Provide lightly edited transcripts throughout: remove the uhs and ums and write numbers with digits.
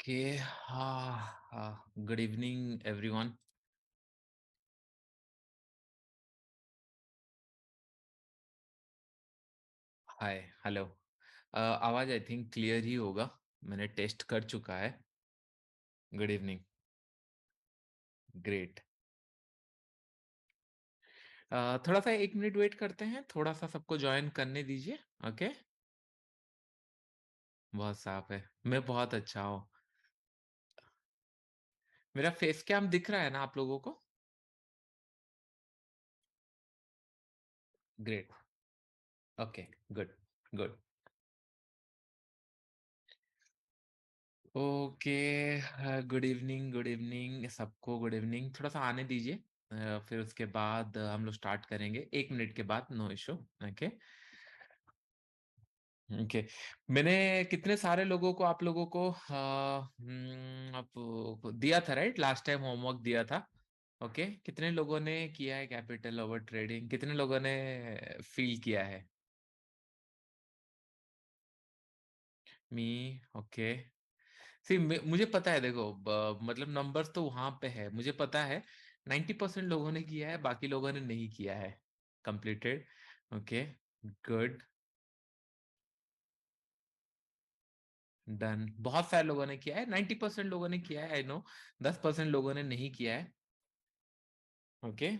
Okay. Good evening, everyone. हाय, hello. आवाज़ I think clear ही होगा। मैंने टेस्ट कर चुका है। Good evening. ग्रेट। थोड़ा-सा 1 मिनट वेट करते हैं, थोड़ा-सा सबको जॉइन करने दीजिए, ओके? बहुत साफ है। मैं बहुत अच्छा हूँ। मेरा फेस कैम दिख रहा है ना आप लोगों को? Great. Okay, good, good. Okay, good evening सबको गुड इवनिंग। थोड़ा-सा आने दीजिए फिर उसके बाद हम लोग स्टार्ट करेंगे। 1 मिनट के बाद, नो इश्यू, ओके? ओके। मैंने कितने सारे लोगों को आप लोगों को आप दिया था राइट? लास्ट टाइम होमवर्क दिया था, ओके? कितने लोगों ने किया है कैपिटल ओवर ट्रेडिंग? कितने लोगों ने फ़ील किया है? मी ओके। सी मुझे पता है देखो मतलब नंबर्स तो वहां पे है मुझे पता है 90% लोगों ने किया है बाकी लोगों ने नहीं किया है कंप्लीटेड ओके गुड डन बहुत सारे लोगों ने किया है 90% लोगों ने किया है आई नो 10% लोगों ने नहीं किया है ओके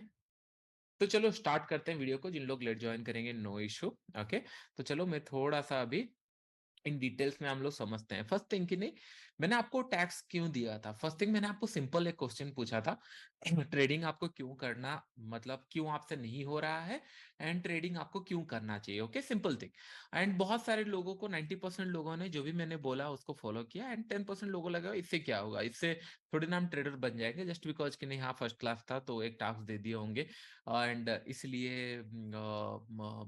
तो चलो स्टार्ट करते हैं वीडियो को जिन लोग लेट ज्वाइन करेंगे नो इशू ओके तो चलो मैं थोड़ा सा अभी इन डिटेल्स में हम लोग समझते हैं फर्स्ट थिंग कि नहीं मैंने आपको टैक्स क्यों दिया था फर्स्ट थिंग मैंने आपको सिंपल एक क्वेश्चन पूछा था ट्रेडिंग आपको क्यों करना मतलब क्यों आपसे नहीं हो रहा है एंड ट्रेडिंग आपको क्यों करना चाहिए ओके सिंपल थिंग एंड बहुत सारे लोगों को 90% लोगों ने जो भी मैंने बोला उसको फॉलो किया एंड 10% लोगों लगा इससे क्या होगा इससे थोड़ी ना हम ट्रेडर बन जाएंगे जस्ट बिकॉज कि नहीं हाँ फर्स्ट क्लास था तो एक टास्क दे दिए होंगे एंड इसलिए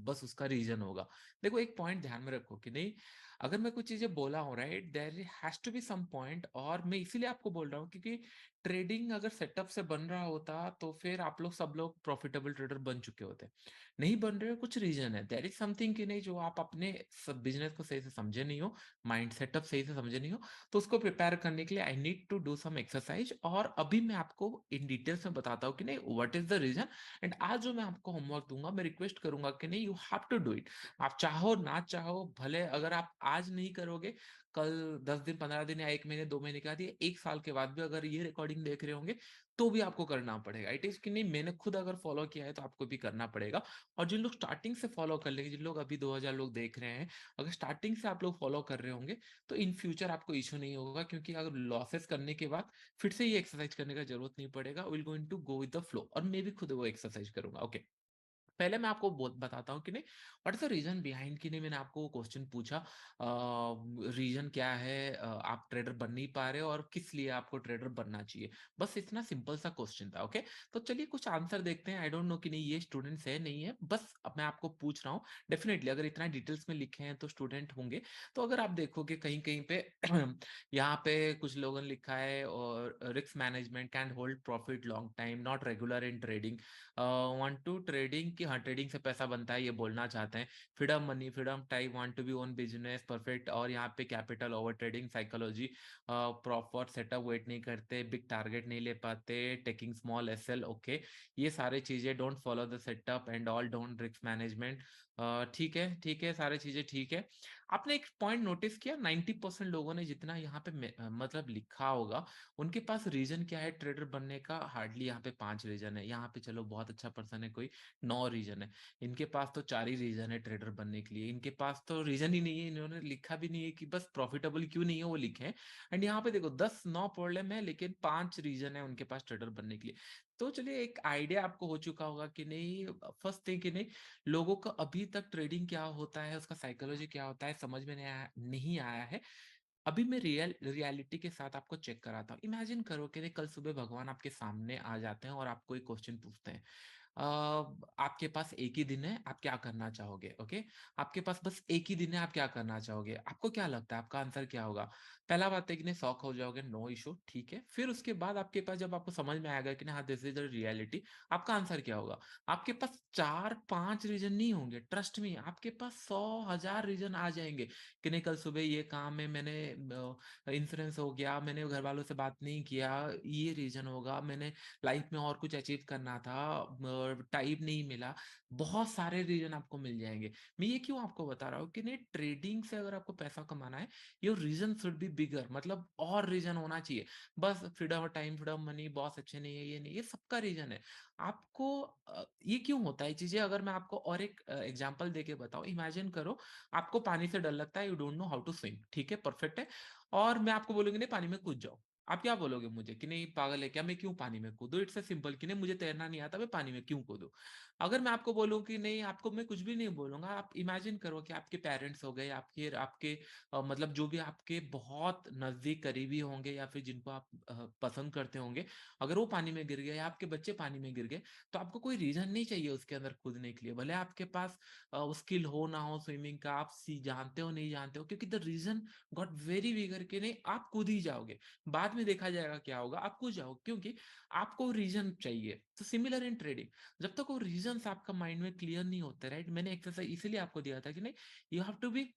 बस उसका रीजन होगा देखो एक पॉइंट ध्यान में रखो कि नहीं अगर मैं कुछ चीजें बोला हूँ right there has to be some point और मैं इसीलिए आपको बोल रहा हूँ क्योंकि ट्रेडिंग अगर सेटअप से बन रहा होता तो फिर आप लोग सब लोग प्रॉफिटेबल ट्रेडर बन चुके होते नहीं बन रहे हो कुछ रीजन है देयर इज समथिंग कि नहीं जो आप अपने सब बिजनेस को सही से समझे नहीं हो माइंड सेटअप सही से समझे नहीं हो तो उसको प्रिपेयर करने के लिए I need to do some exercise और अभी मैं आपको इन डिटेल्स में बताता हूँ कि नहीं what is the reason and आज जो मैं आपको होमवर्क दूंगा मैं रिक्वेस्ट करूंगा कि नहीं you have to do it आप चाहो ना चाहो भले अगर आप आज नहीं करोगे कल 10 दिन 15 दिन या 1 महीने 2 महीने के बाद या 1 साल के बाद भी अगर ये रिकॉर्डिंग देख रहे होंगे तो भी आपको करना पड़ेगा इट इज कि नहीं मैंने खुद अगर फॉलो किया है तो आपको भी करना पड़ेगा और जिन लोग स्टार्टिंग से फॉलो कर लेंगे जिन लोग अभी 2000 लोग देख रहे हैं अगर स्टार्टिंग से आप लोग फॉलो कर रहे होंगे तो इन फ्यूचर आपको इशू नहीं होगा क्योंकि अगर लॉसेस करने के बाद फिर से ये एक्सरसाइज करने का जरूरत नहीं पड़ेगा will going to go with the flow और मैं भी खुद वो एक्सरसाइज करूंगा ओके पहले मैं आपको बताता हूँ कि नहीं what is the reason behind कि नहीं मैंने आपको क्वेश्चन पूछा रीजन क्या है आप ट्रेडर बन नहीं पा रहे हो और किस लिए आपको ट्रेडर बनना चाहिए बस इतना सिंपल सा क्वेश्चन था ओके तो चलिए कुछ आंसर देखते हैं आई डोंट नो कि नहीं ये स्टूडेंट्स है नहीं है बस अब मैं आपको पूछ रहा हूँ डेफिनेटली अगर इतना डिटेल्स में लिखे हैं तो स्टूडेंट होंगे तो अगर आप देखोगे कहीं कहीं पे यहाँ पे कुछ लोगों ने लिखा है और risk management can hold profit long time not regular in trading want to trading की हाँ ट्रेडिंग से पैसा बनता है ये बोलना चाहते हैं freedom money freedom time want to be own business perfect और यहाँ पे capital over trading psychology proper setup wait नहीं करते बिग टारगेट नहीं ले पाते टेकिंग स्मॉल एसएल ओके ये सारे चीजें don't follow the setup and all don't risk management ठीक है सारी चीजें ठीक है आपने एक पॉइंट नोटिस किया 90% लोगों ने जितना यहाँ पे मतलब लिखा होगा उनके पास रीजन क्या है ट्रेडर बनने का हार्डली यहाँ पे 5 रीजन है यहाँ पे चलो बहुत अच्छा पर्सन है कोई 9 रीजन है इनके पास तो 4 ही रीजन है ट्रेडर बनने के लिए इनके पास तो रीजन ही नहीं है इन्होंने लिखा भी नहीं है कि बस प्रॉफिटेबल क्यों नहीं है वो लिखे हैं एंड यहाँ पे देखो 10 9 प्रॉब्लम है लेकिन 5 रीजन है उनके पास ट्रेडर बनने के लिए तो चलिए एक आइडिया आपको हो चुका होगा कि नहीं फर्स्ट थिंग कि नहीं लोगों को अभी तक ट्रेडिंग क्या होता है उसका साइकोलॉजी क्या होता है समझ में नहीं आया है अभी मैं रियलिटी के साथ आपको चेक कराता हूँ इमेजिन करो कि कल सुबह भगवान आपके सामने आ जाते हैं और आपको एक क्वेश्चन पूछते हैं आपके पास एक ही दिन है, आप क्या करना चाहोगे? ओके, आपके पास बस एक ही दिन है, आप क्या करना चाहोगे? आपको क्या लगता है आपका आंसर क्या होगा? पहला बात है कि नहीं शॉक हो जाओगे, नो इश्यू, ठीक है। फिर उसके बाद आपके पास जब आपको समझ में आएगा कि नहीं हाँ दिस इज द रियलिटी, आपका आंसर क्या होगा? आपके पास 4-5 रीज़न नहीं होंगे, ट्रस्ट मी आपके पास 100,000 रीज़न आ जाएँगे कि नहीं कल सुबह ये काम है, मैंने इंश्योरेंस हो गया, मैंने घरवालों से बात नहीं किया, ये रीज़न होगा, मैंने लाइफ में और कुछ अचीव करना था, टाइम नहीं मिला, बहुत सारे रीज़न आपको मिल जाएँगे। मैं ये क्यों आपको बता रहा हूँ कि नहीं ट्रेडिंग से अगर आपको पैसा कमाना है, your reason should be bigger, मतलब और रीज़न होना चाहिए। बस freedom of time, freedom money, boss अच्छे नहीं है, ये नहीं, ये सबका रीज़न है। आपको ये क्यों होता है चीज़ें, अगर मैं आपको और एक एग्ज़ाम्पल देके बताऊँ, इमेजिन करो आपको पानी से डर लगता है, you don't know how to swim, ठीक है, परफेक्ट है। और मैं आपको बोलूँगी नहीं पानी में कूद जाओ। आप क्या बोलोगे मुझे कि नहीं पागल है क्या, मैं क्यों पानी में कूदूँ? इट्स अ सिंपल कि नहीं मुझे तैरना नहीं आता, मैं पानी में क्यों कूदूँ? अगर मैं आपको बोलूँ कि नहीं, आपको मैं कुछ भी नहीं बोलूँगा, आप इमेजिन करो कि आपके पेरेंट्स हो गए, आपके आपके मतलब जो भी आपके बहुत नज़दीक करीबी होंगे या फिर जिनको आप पसंद करते होंगे, अगर वो पानी में गिर गए या आपके बच्चे पानी में गिर गए, तो आपको कोई रीज़न नहीं चाहिए उसके अंदर कूदने के लिए। भले आपके पास वो स्किल हो ना हो स्विमिंग का, आप सी जानते हो नहीं जानते हो, क्योंकि द रीज़न गॉट वेरी बिगर कि नहीं आप कूद ही जाओगे। बाद में देखा जाएगा क्या होगा, आप कूद जाओगे क्योंकि आपको रीज़न चाहिए। तो सिमिलर इन ट्रेडिंग, जब तक वो रीज़न्स आपका माइंड में क्लियर नहीं होते, राइट? मैंने एक्सरसाइज इसीलिए आपको दिया था कि नहीं यू हैव टू बी,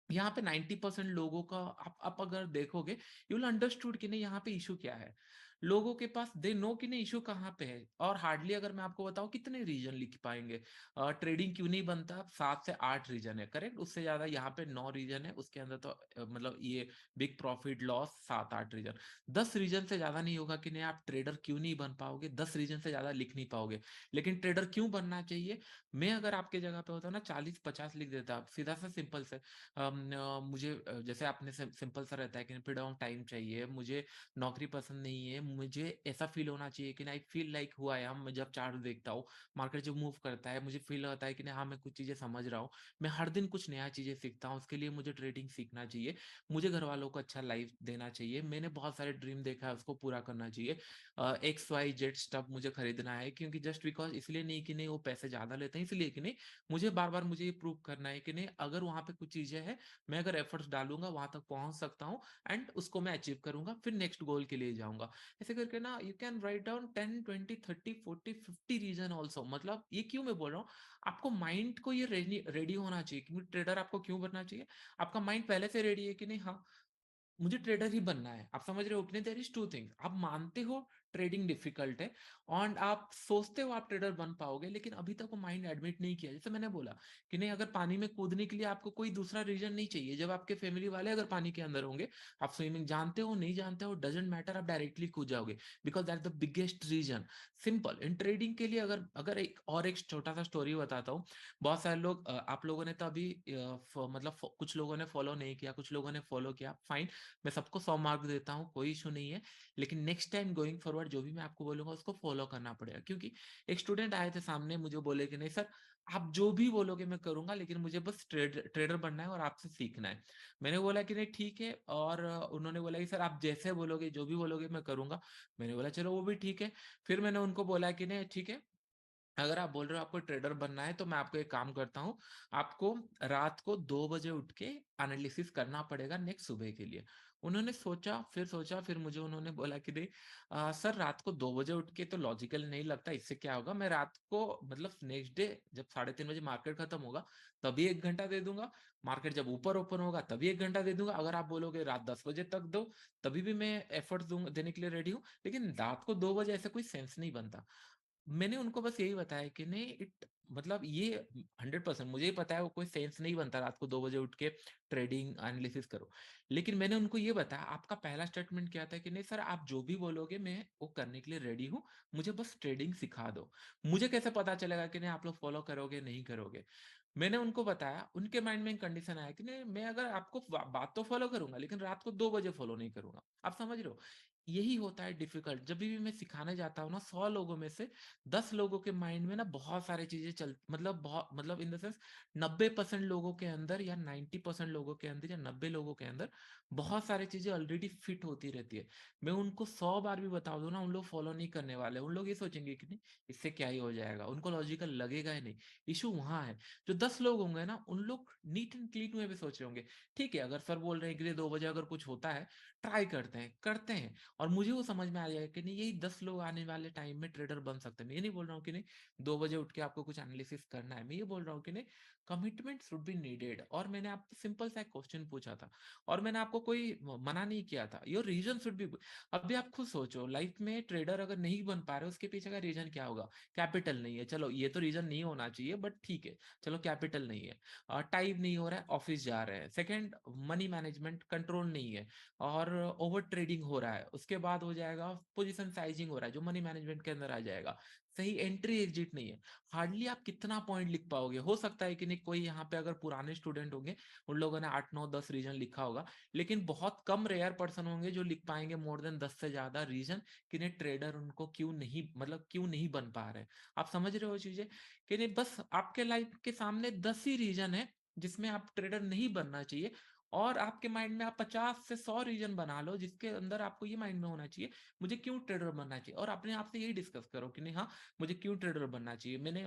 यहाँ पे 90% लोगों का आप अगर देखोगे, यू विल अंडरस्टूड कि नहीं यहाँ पे इश्यू क्या है। लोगों के पास दे नो कि नहीं इश्यू कहाँ पे है, और हार्डली अगर मैं आपको बताऊँ कितने रीजन लिख पाएँगे। ट्रेडिंग क्यों नहीं बनता? 7 से 8 रीजन है, करेक्ट? उससे ज़्यादा यहाँ पे 9 रीजन है, उसके अंदर तो मतलब ये big profit loss 7-8 reason. 10 reason से ज़्यादा नहीं होगा कि नहीं आप ट्रेडर क्यों नहीं बन पाओगे, 10 रीजन से ज़्यादा लिख नहीं पाओगे। लेकिन ट्रेडर क्यों बनना चाहिए? मैं अगर आपकी जगह पे होता ना 40-50 लिख देता, सीधा सा सिंपल से। मुझे जैसे आपने सिंपल सा रहता है कि फ्रीडम ऑफ टाइम चाहिए, मुझे नौकरी पसंद नहीं है, मुझे ऐसा फील होना चाहिए कि I feel like who I am. मैं जब चार्ट देखता हूँ, मार्केट जब मूव करता है, मुझे फील होता है कि नहीं हाँ मैं कुछ चीज़ें समझ रहा हूँ, मैं हर दिन कुछ नया चीज़ें सीखता हूँ, उसके लिए मुझे ट्रेडिंग सीखना चाहिए, मुझे घर वालों को अच्छा लाइफ देना चाहिए, मैंने बहुत सारे ड्रीम देखा है उसको पूरा करना चाहिए। एक्स वाई जेड स्टफ मुझे खरीदना है, क्योंकि जस्ट बिकॉज इसलिए नहीं कि नहीं वो पैसे ज़्यादा लेते हैं, इसलिए कि नहीं मुझे बार-बार मुझे ये प्रूव करना है कि नहीं अगर वहाँ पे कुछ चीज़ें हैं, मैं अगर एफर्ट्स डालूँगा वहाँ तक पहुँच सकता हूँ एंड उसको मैं अचीव करूँगा, फिर नेक्स्ट गोल के लिए जाऊँगा। ऐसे करके ना you can write down 10, 20, 30, 40, 50 reason also. मतलब ये क्यों मैं बोल रहा हूँ, आपको माइंड को ये रेडी रेडी होना चाहिए, क्योंकि ट्रेडर आपको क्यों बनना चाहिए? आपका माइंड पहले से रेडी है कि नहीं हाँ, मुझे ट्रेडर ही बनना है। आप समझ रहे हो कि नहीं? देयर इज़ 2 थिंग्स, आप मानते हो ट्रेडिंग डिफिकल्ट है और आप सोचते हो आप ट्रेडर बन पाओगे, लेकिन अभी तक वो माइंड एडमिट नहीं किया। जैसे मैंने बोला कि नहीं अगर पानी में कूदने के लिए आपको कोई दूसरा रीज़न नहीं चाहिए। जब आपके फैमिली वाले अगर पानी के अंदर होंगे, आप स्विमिंग जानते हो, नहीं जानते हो, डज़न्ट मैटर, आप डायरेक्टली कूद जाओगे because that's the biggest reason. Simple in trading के लिए अगर अगर एक छोटा-सा स्टोरी बताता हूँ। बहुत सारे लोग आप लोगों ने तो अभी मतलब कुछ लोगों ने फॉलो नहीं किया, कुछ लोगों ने फॉलो किया, फाइन। मैं सबको 100 मार्क देता हूँ, कोई इश्यू नहीं है। लेकिन नेक्स्ट टाइम गोइंग फॉरवर्ड जो भी मैं आपको बोलूँगा उसको फॉलो करना पड़ेगा, क्योंकि एक स्टूडेंट आए थे सामने मुझे बोले कि नहीं सर आप जो भी बोलोगे मैं करूँगा, लेकिन मुझे बस ट्रेडर बनना है और आपसे सीखना है। मैंने बोला कि नहीं ठीक है, और उन्होंने बोला कि सर आप जैसे बोलोगे, जो भी बोलोगे मैं करूँगा। मैंने बोला चलो वो भी ठीक है। फिर मैंने उनको बोला कि नहीं ठीक है, अगर आप बोल रहे हो आपको ट्रेडर बनना है तो मैं आपको एक काम करता हूँ, आपको रात को 2 बजे उठ के एनालिसिस करना पड़ेगा नेक्स्ट सुबह के लिए। उन्होंने सोचा, फिर मुझे उन्होंने बोला कि नहीं सर रात को 2 बजे उठ के तो लॉजिकल नहीं लगता, इससे क्या होगा, मैं रात को मतलब नेक्स्ट डे जब 3:30 बजे मार्केट खत्म होगा, तभी 1 घंटा दे दूँगा, मार्केट जब ऊपर ओपन होगा तभी 1 घंटा दे दूँगा। अगर आप बोलोगे रात 10 बजे तक दो, तभी भी मैं एफर्ट्स दूँगा देने के लिए रेडी हूँ, लेकिन रात को 2 बजे ऐसा कोई सेंस नहीं बनता। मैंने उनको बस यही बताया कि नहीं इट मतलब ये 100% मुझे ही पता है वो कोई सेंस नहीं बनता रात को 2 बजे उठ के ट्रेडिंग एनालिसिस करो। लेकिन मैंने उनको ये बताया आपका पहला स्टेटमेंट क्या था कि नहीं सर आप जो भी बोलोगे मैं वो करने के लिए रेडी हूँ, मुझे बस ट्रेडिंग सिखा दो। मुझे कैसे पता चलेगा कि नहीं आप लोग फॉलो करोगे, नहीं करोगे? मैंने उनको बताया, उनके माइंड में एक कंडीशन आया कि नहीं मैं अगर आपको बात तो फॉलो करूँगा लेकिन रात को 2 बजे फॉलो नहीं करूँगा। आप समझ रहे हो? यही होता है डिफिकल्ट। जब भी मैं सिखाने जाता हूँ ना, 100 लोगों में से 10 लोगों के माइंड में ना बहुत सारी चीजें चल मतलब बहुत मतलब इन द सेंस 90% लोगों के अंदर या 90% लोगों के अंदर या 90 लोगों के अंदर बहुत सारी चीजें ऑलरेडी फिट होती रहती है। मैं उनको 100 बार भी बता दूं ना, उन लोग फॉलो नहीं करने वाले। उन लोग ये सोचेंगे कि नहीं, इससे क्या ही हो जाएगा, उनको लॉजिकल लगेगा ही नहीं। इशू वहां है। जो 10 लोग होंगे ना, उन लोग नीट एंड क्लीन वे में सोच रहे होंगे, ठीक है अगर सर बोल रहे हैं कि 2 बजे अगर कुछ होता है, ट्राई करते हैं। और मुझे वो समझ में आ जाएगा कि नहीं, यही 10 लोग आने वाले टाइम में ट्रेडर बन सकते हैं। मैं ये नहीं बोल रहा हूँ कि नहीं 2 बजे उठ के आपको कुछ एनालिसिस करना है, मैं ये बोल रहा हूँ कि नहीं, कमिटमेंट शुड बी नीडेड। और मैंने आपको सिंपल सा एक क्वेश्चन पूछा था, और मैंने आपको कोई मना नहीं किया था, योर रीजन शुड बी। अभी आप खुद सोचो, लाइफ में ट्रेडर अगर नहीं बन पा रहे, उसके पीछे का रीजन क्या होगा? कैपिटल नहीं है, चलो ये तो रीजन नहीं होना चाहिए, बट ठीक है, चलो कैपिटल नहीं है, टाइम नहीं हो रहा है, ऑफिस जा रहे हैं, सेकंड मनी मैनेजमेंट कंट्रोल नहीं है, और ओवर ट्रेडिंग हो रहा है, उसके बाद हो जाएगा पोजीशन साइजिंग हो रहा है जो मनी मैनेजमेंट के अंदर आ जाएगा, सही एंट्री एग्जिट नहीं है। हार्डली आप कितना पॉइंट लिख पाओगे? हो सकता है कि नहीं, कोई यहाँ पे अगर पुराने स्टूडेंट होंगे, उन लोगों ने 8 9 10 रीजन लिखा होगा, लेकिन बहुत कम रेयर पर्सन होंगे जो लिख पाएंगे मोर देन 10 से ज्यादा रीजन, कि नहीं ट्रेडर उनको क्यों नहीं, मतलब क्यों नहीं बन पा रहे। आप समझ रहे हो चीजें? कि नहीं, बस आपके लाइफ के सामने 10 ही रीजन है जिसमें आप ट्रेडर नहीं बनना चाहिए, और आपके माइंड में आप 50 से 100 रीजन बना लो जिसके अंदर आपको ये माइंड में होना चाहिए, मुझे क्यों ट्रेडर बनना चाहिए। और अपने आप से यही डिस्कस करो कि नहीं, हाँ मुझे क्यों ट्रेडर बनना चाहिए। मैंने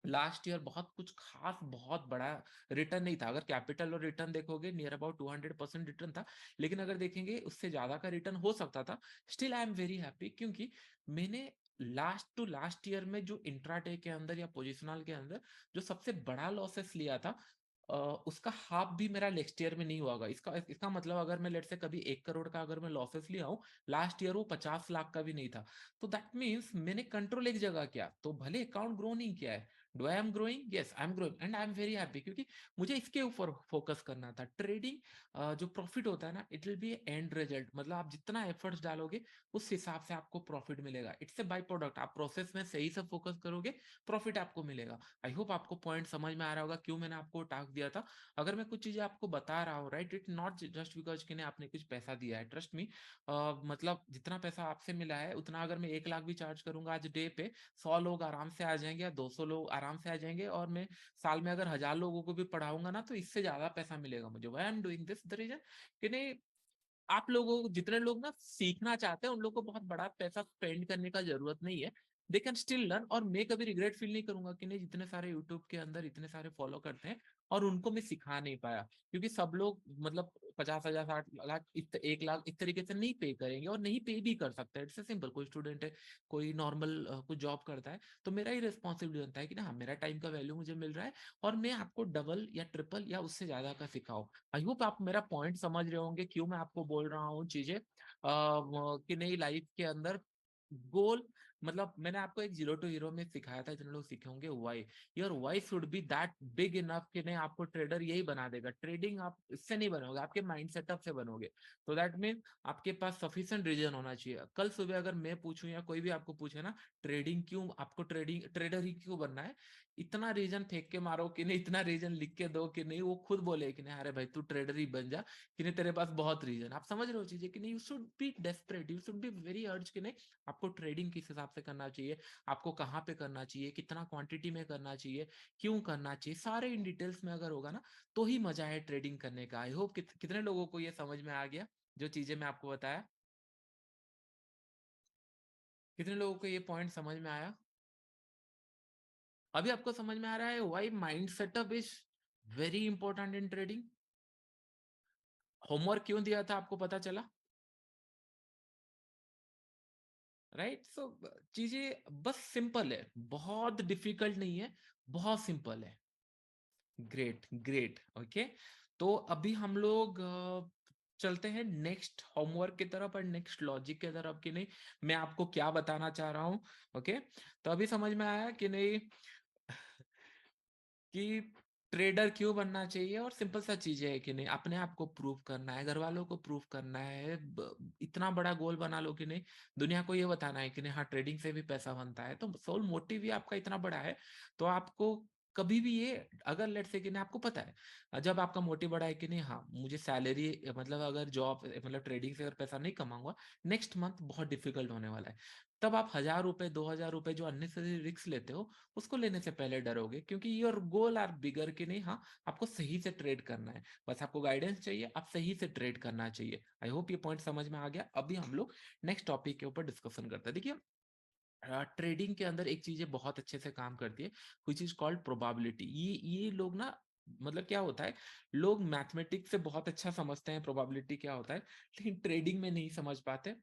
लास्ट ईयर बहुत कुछ खास बहुत बड़ा रिटर्न नहीं था, अगर कैपिटल और रिटर्न देखोगे नियर अबाउट 200% रिटर्न था, लेकिन अगर देखेंगे उससे ज्यादा का रिटर्न हो सकता था। Still I am very happy, क्योंकि मैंने लास्ट टू लास्ट ईयर में जो इंट्राडे के अंदर या पोजिशनल के अंदर जो सबसे बड़ा लॉसेस लिया था, उसका हाफ भी मेरा नेक्स्ट ईयर में नहीं हुआ होगा। इसका इसका मतलब अगर मैं लेट से कभी 1 करोड़ का अगर मैं लॉसेस लिया हूँ, लास्ट ईयर वो 50 लाख का भी नहीं था। तो दैट मीन्स मैंने कंट्रोल एक जगह किया, तो भले अकाउंट ग्रो नहीं किया है, do I am growing, yes I am growing, and I am very happy, क्योंकि मुझे इसके ऊपर फोकस करना था। ट्रेडिंग जो प्रॉफिट होता है ना, it will be and result, मतलब आप जितना एफर्ट्स डालोगे उस हिसाब से आपको प्रॉफिट मिलेगा। इट्स ए बाय प्रोडक्ट, आप प्रोसेस में सही से फोकस करोगे, प्रॉफिट आपको मिलेगा। आई होप आपको पॉइंट समझ में आ रहा होगा क्यों मैंने आपको टास्क दिया था। अगर मैं कुछ चीजें आपको बता रहा हूँ, right, it not just because कि आपने कुछ पैसा दिया है, ट्रस्ट मी। मतलब जितना पैसा आपसे मिला है उतना अगर मैं 1 लाख भी चार्ज करूंगा आज डे पे, 100 लोग आराम से आ जाएंगे या 200 लोग आराम से आ जाएंगे, और मैं साल में अगर 1000 लोगों को भी पढ़ाऊंगा ना, तो इससे ज्यादा पैसा मिलेगा मुझे। Why I am doing this, the reason कि नहीं, आप लोगों को, जितने लोग ना सीखना चाहते हैं, उन लोगों को बहुत बड़ा पैसा स्पेंड करने का जरूरत नहीं है, दे कैन स्टिल लर्न। और मैं कभी रिग्रेट फील नहीं करूंगा कि नहीं, जितने सारे यूट्यूब के अंदर इतने सारे फॉलो करते हैं और उनको मैं सिखा नहीं पाया, क्योंकि सब लोग मतलब 50,000 60 लाख 1 लाख इस तरीके से नहीं पे करेंगे, और नहीं पे भी कर सकते। इट्स सिंपल, कोई स्टूडेंट है, कोई नॉर्मल कुछ जॉब करता है, तो मेरा ही रिस्पॉन्सिबिलिटी बनता है कि ना हाँ, मेरा टाइम का वैल्यू मुझे मिल रहा है, और मैं आपको डबल या ट्रिपल या उससे ज्यादा का सिखाऊं। आई होप आप मेरा पॉइंट समझ रहे होंगे क्यों मैं आपको बोल रहा हूँ चीजें, कि नहीं लाइफ के अंदर गोल, मतलब मैंने आपको एक 0 to हीरो में सिखाया था, जिन लोग सीखे होंगे why, your why should be that big enough कि नहीं आपको ट्रेडर यही बना देगा। ट्रेडिंग आप इससे नहीं बनोगे, आपके माइंड सेटअप से बनोगे। तो दैट मीन आपके पास सफिशिएंट रीजन होना चाहिए। कल सुबह अगर मैं पूछूं या कोई भी आपको पूछे ना, ट्रेडिंग क्यों, आपको ट्रेडिंग ट्रेडर ही क्यों बनना है, इतना रीजन फेंक के मारो कि नहीं, इतना रीजन लिख के दो कि नहीं वो खुद बोले कि नहीं अरे भाई तू ट्रेडर ही बन जा, कि नहीं तेरे पास बहुत रीजन। आप समझ रहे हो चीजें कि नहीं, you should be desperate, you should be very अर्ज कि नहीं आपको ट्रेडिंग किस हिसाब से करना चाहिए, आपको कहाँ पे करना चाहिए, कितना क्वांटिटी में करना चाहिए, क्यों करना चाहिए, सारे इन डिटेल्स में अगर होगा ना, तो ही मजा है ट्रेडिंग करने का। आई होप कितने लोगों को ये समझ में आ गया जो चीजें मैं आपको बताया, कितने लोगों को ये पॉइंट समझ में आया। अभी आपको समझ में आ रहा है why mind setup is very important in trading. Homework क्यों दिया था आपको पता चला, राइट। सो चीजें बस सिंपल है, बहुत डिफिकल्ट नहीं है, बहुत सिंपल है। Great great, okay. तो अभी हम लोग चलते हैं नेक्स्ट होमवर्क की तरफ और नेक्स्ट लॉजिक की तरफ, कि नहीं मैं आपको क्या बताना चाह रहा हूँ। ओके, तो अभी समझ में आया कि नहीं कि ट्रेडर क्यों बनना चाहिए, और सिंपल सा चीजें है कि नहीं, अपने आप को प्रूव करना है, घर वालों को प्रूव करना है, इतना बड़ा गोल बना लो कि नहीं दुनिया को ये बताना है कि नहीं हाँ ट्रेडिंग से भी पैसा बनता है। तो सोल मोटिव ही आपका इतना बड़ा है, तो आपको कभी भी ये, अगर लेट्स से कि नहीं आपको पता है जब आपका मोटिव बढ़ा है कि नहीं, हाँ मुझे सैलरी मतलब अगर जॉब मतलब ट्रेडिंग से अगर पैसा नहीं कमाऊंगा, नेक्स्ट मंथ बहुत डिफिकल्ट होने वाला है, तब आप 1,000 रुपए 2,000 रुपए जो अननेसेसरी रिस्क लेते हो उसको लेने से पहले डरोगे, क्योंकि योर गोल आर बिगर कि नहीं, हाँ आपको सही से ट्रेड करना है, बस आपको गाइडेंस चाहिए, आप सही से ट्रेड करना चाहिए। आई होप ये पॉइंट समझ में आ गया। अभी हम लोग नेक्स्ट टॉपिक के ऊपर डिस्कशन करते हैं। देखिए ट्रेडिंग के अंदर एक चीज बहुत अच्छे से काम करती है, विच इज कॉल्ड प्रोबेबिलिटी। ये लोग ना, मतलब क्या होता है, लोग मैथमेटिक्स से बहुत अच्छा समझते हैं प्रोबेबिलिटी क्या होता है, लेकिन ट्रेडिंग में नहीं समझ पाते।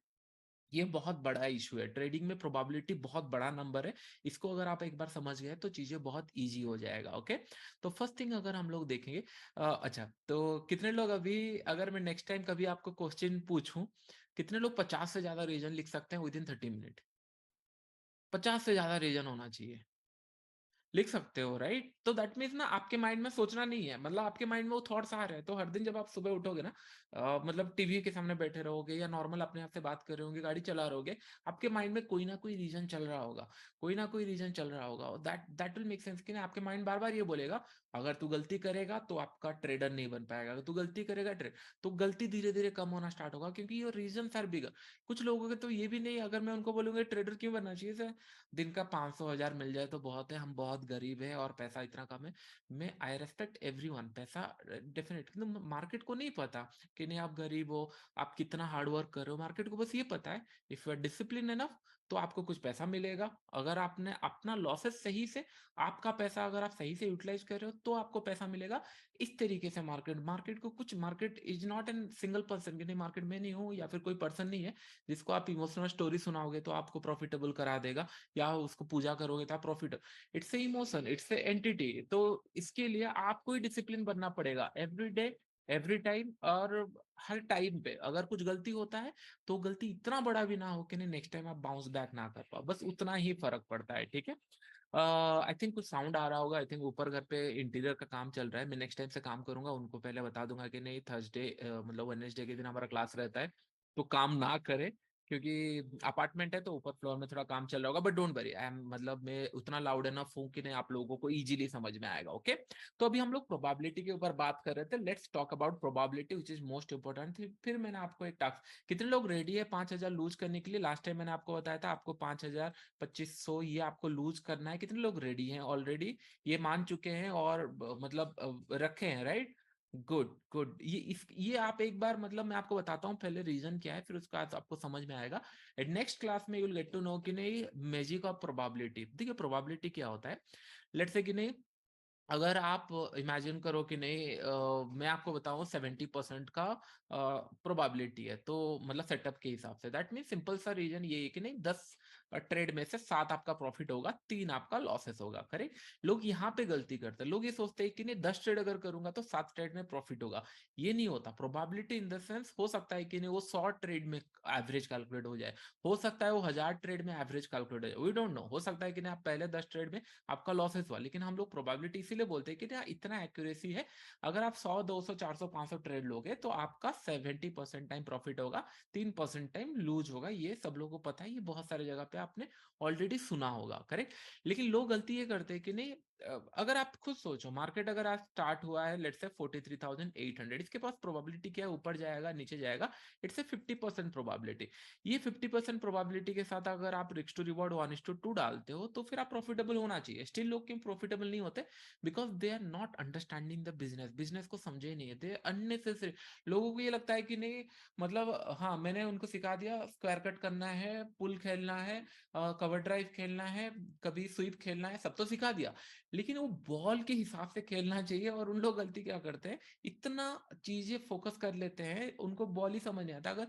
ये बहुत बड़ा इशू है, ट्रेडिंग में प्रोबेबिलिटी बहुत बड़ा नंबर है। इसको अगर आप एक बार समझ गए तो चीजें बहुत इजी हो जाएगा। ओके, तो फर्स्ट थिंग अगर हम लोग देखेंगे, अच्छा तो कितने लोग अभी, अगर मैं नेक्स्ट टाइम कभी आपको क्वेश्चन पूछूं, कितने लोग 50 से ज्यादा रीजन लिख सकते हैं विद इन 30 मिनट? 50 से ज्यादा रीजन होना चाहिए, लिख सकते हो राइट? तो दैट मीन्स ना आपके माइंड में सोचना नहीं है, मतलब आपके माइंड में वो थॉट्स आ रहे हैं। तो हर दिन जब आप सुबह उठोगे ना, मतलब टीवी के सामने बैठे रहोगे या नॉर्मल अपने आप से बात कर रहे होंगे, गाड़ी चला रहोगे, आपके माइंड में कोई ना कोई रीजन चल रहा होगा, कोई ना कोई रीजन चल रहा होगा। That that will make sense कि ना आपके माइंड बार बार ये बोलेगा, अगर तू गलती करेगा तो आपका ट्रेडर नहीं बन पाएगा, अगर तू गलती करेगा ट्रेड, तो गलती धीरे धीरे कम होना स्टार्ट होगा, क्योंकि ये रीजन आर बिगर। कुछ लोगों के तो ये भी नहीं, अगर मैं उनको बोलूंगा ट्रेडर क्यों बनना चाहिए सर, दिन का 500 1000 मिल जाए तो बहुत है, हम बहुत गरीब है और पैसा इतना कम है। मैं आई रेस्पेक्ट एवरीवन, पैसा डेफिनेट, কিন্তু मार्केट को नहीं पता कि नहीं आप गरीब हो, आप कितना हार्ड वर्क कर रहे हो। मार्केट को बस ये पता है, if you are discipline enough तो आपको कुछ पैसा मिलेगा। अगर आपने अपना लॉसेस सही से, आपका पैसा अगर आप सही से यूटिलाइज कर रहे हो तो आपको पैसा मिलेगा। इस तरीके से मार्केट, मार्केट को कुछ, market is not an single person कि नहीं मार्केट में नहीं हूँ, या फिर कोई पर्सन नहीं है जिसको आप इमोशनल स्टोरी सुनाओगे तो आपको प्रॉफिटेबल करा देगा, या उसको पूजा करोगे तो आप profit. It's a emotion, it's a entity. तो इसके लिए आपको ही डिसिप्लिन बनना पड़ेगा एवरी डे, एवरी टाइम, और हर टाइम पे अगर कुछ गलती होता है तो गलती इतना बड़ा भी ना हो कि नहीं नेक्स्ट टाइम आप बाउंस बैक ना कर पाओ, बस उतना ही फर्क पड़ता है। ठीक है, आई थिंक कुछ साउंड आ रहा होगा, आई थिंक ऊपर घर पे इंटीरियर का काम चल रहा है। मैं नेक्स्ट टाइम से काम करूंगा, उनको पहले बता दूंगा कि नहीं थर्सडे मतलब वेडनेसडे के दिन हमारा क्लास रहता है, तो काम ना करे, क्योंकि अपार्टमेंट है तो ऊपर फ्लोर में थोड़ा काम चल रहा होगा। But don't worry, I am, मतलब मैं उतना लाउड एनफ हूँ कि नहीं आप लोगों को इजीली समझ में आएगा। ओके, तो अभी हम लोग प्रोबेबिलिटी के ऊपर बात कर रहे थे, let's talk about probability which is most important. फिर मैंने आपको एक टास्क, कितने लोग रेडी है 5,000 लूज करने के लिए? लास्ट टाइम मैंने आपको बताया था आपको 5,000 2500 ये आपको लूज करना है। कितने लोग रेडी हैं ऑलरेडी, ये मान चुके हैं और मतलब रखे हैं, राइट? गुड गुड, ये आप एक बार, मतलब मैं आपको बताता हूँ पहले रीजन क्या है, फिर उसका आपको समझ में आएगा। एट नेक्स्ट क्लास में you will get to know कि नहीं मैजिक ऑफ प्रोबेबिलिटी। देखिए प्रोबेबिलिटी क्या होता है, लेट्स से कि नहीं, अगर आप इमेजिन करो कि नहीं मैं आपको बताऊं 70% का प्रोबेबिलिटी है, तो मतलब सेटअप के हिसाब से दैट मीन सिंपल सा रीजन ये है कि नहीं 10 ट्रेड में से 7 आपका प्रॉफिट होगा, 3 आपका लॉसेस होगा। करेक्ट, लोग यहाँ पे गलती करते हैं, लोग ये सोचते हैं कि नहीं 10 ट्रेड अगर करूंगा तो 7 ट्रेड में प्रॉफिट होगा। ये नहीं होता। प्रोबेबिलिटी इन द सेंस, हो सकता है कि नहीं वो 100 ट्रेड में एवरेज कैलकुलेट हो जाए, हो सकता है वो 1000 ट्रेड में एवरेज कैलकुलेट हो जाए, वी डोंट नो। हो सकता है कि नहीं आप पहले 10 ट्रेड में आपका लॉसेस हुआ, लेकिन हम लोग प्रोबेबिलिटी इसीलिए बोलते हैं कि ना इतना एक्यूरेसी है, अगर आप 100 200 400 500 ट्रेड लोगे तो आपका 70% टाइम प्रॉफिट होगा, 3% टाइम लूज होगा। ये सब लोगों को पता है, ये बहुत सारे जगह पे आपने ऑलरेडी सुना होगा। करेक्ट, लेकिन लोग गलती ये करते हैं कि नहीं, अगर आप खुद सोचो, मार्केट अगर आज स्टार्ट हुआ है लेट्स से 43,800, इसके पास प्रोबेबिलिटी क्या है, ऊपर जाएगा नीचे जाएगा, इट्स ए 50% प्रोबेबिलिटी। ये 50% प्रोबेबिलिटी के साथ अगर आप रिस्क टू रिवॉर्ड 1:2 डालते हो तो फिर आप प्रॉफिटेबल होना चाहिए। स्टिल लोग क्यों प्रॉफिटेबल नहीं होते? Because they are not understanding the business, business को समझे ही नहीं है, दे अननेसेसरी। लोगों को ये लगता है कि नहीं, मतलब हाँ मैंने उनको सिखा दिया स्क्वायर कट करना है, पुल खेलना है, कवर ड्राइव खेलना है, कभी स्वीप खेलना है, सब तो सिखा दिया, लेकिन वो बॉल के हिसाब से खेलना चाहिए। और उन लोग गलती क्या करते हैं, इतना चीजें फोकस कर लेते हैं, उनको बॉल ही समझ नहीं आता। अगर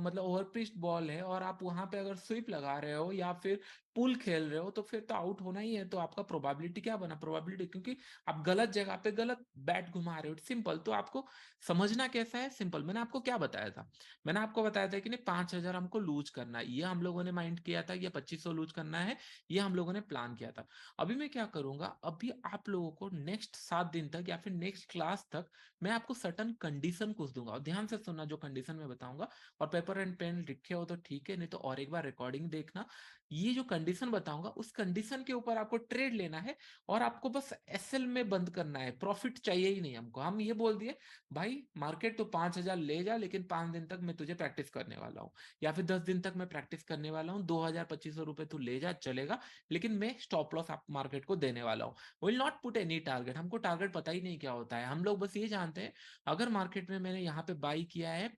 मतलब ओवर पिच्ड बॉल है और आप वहां पे अगर स्वीप लगा रहे हो या फिर पुल खेल रहे हो तो फिर तो आउट होना ही है। तो आपका प्रोबेबिलिटी क्या बना, प्रोबेबिलिटी, क्योंकि आप गलत जगह पे गलत बैट घुमा रहे हो। सिंपल, तो आपको समझना कैसा है, सिंपल, मैंने आपको क्या बताया था, मैंने आपको बताया था कि नहीं 5,000 हमको लूज करना है, ये हम लोगों ने माइंड किया था, ये 2500 लूज करना है, ये हम लोगों ने प्लान किया था। अभी मैं क्या करूंगा, अभी आप लोगों को नेक्स्ट 7 दिन तक या फिर नेक्स्ट क्लास तक मैं आपको सर्टन कंडीशन कुछ दूंगा, और ध्यान से सुनना जो कंडीशन मैं बताऊंगा, और पेपर एंड पेन लिखे हो तो ठीक है, नहीं तो और एक बार रिकॉर्डिंग देखना। ये जो कंडीशन बताऊंगा उस कंडीशन के ऊपर आपको ट्रेड लेना है और आपको बस एसएल में बंद करना है, प्रॉफिट चाहिए ही नहीं हमको। हम ये बोल दिए भाई मार्केट तो 5,000 ले जा, लेकिन 5 दिन तक मैं तुझे प्रैक्टिस करने वाला हूँ, या फिर 10 दिन तक मैं प्रैक्टिस करने वाला हूँ, 2,000-2,500 रुपए तू ले जा चलेगा, लेकिन मैं स्टॉप लॉस आप मार्केट को देने वाला हूँ। Will not put any target. हमको टारगेट पता ही नहीं क्या होता है, हम लोग बस ये जानते हैं अगर मार्केट में मैंने यहाँ पे बाई किया है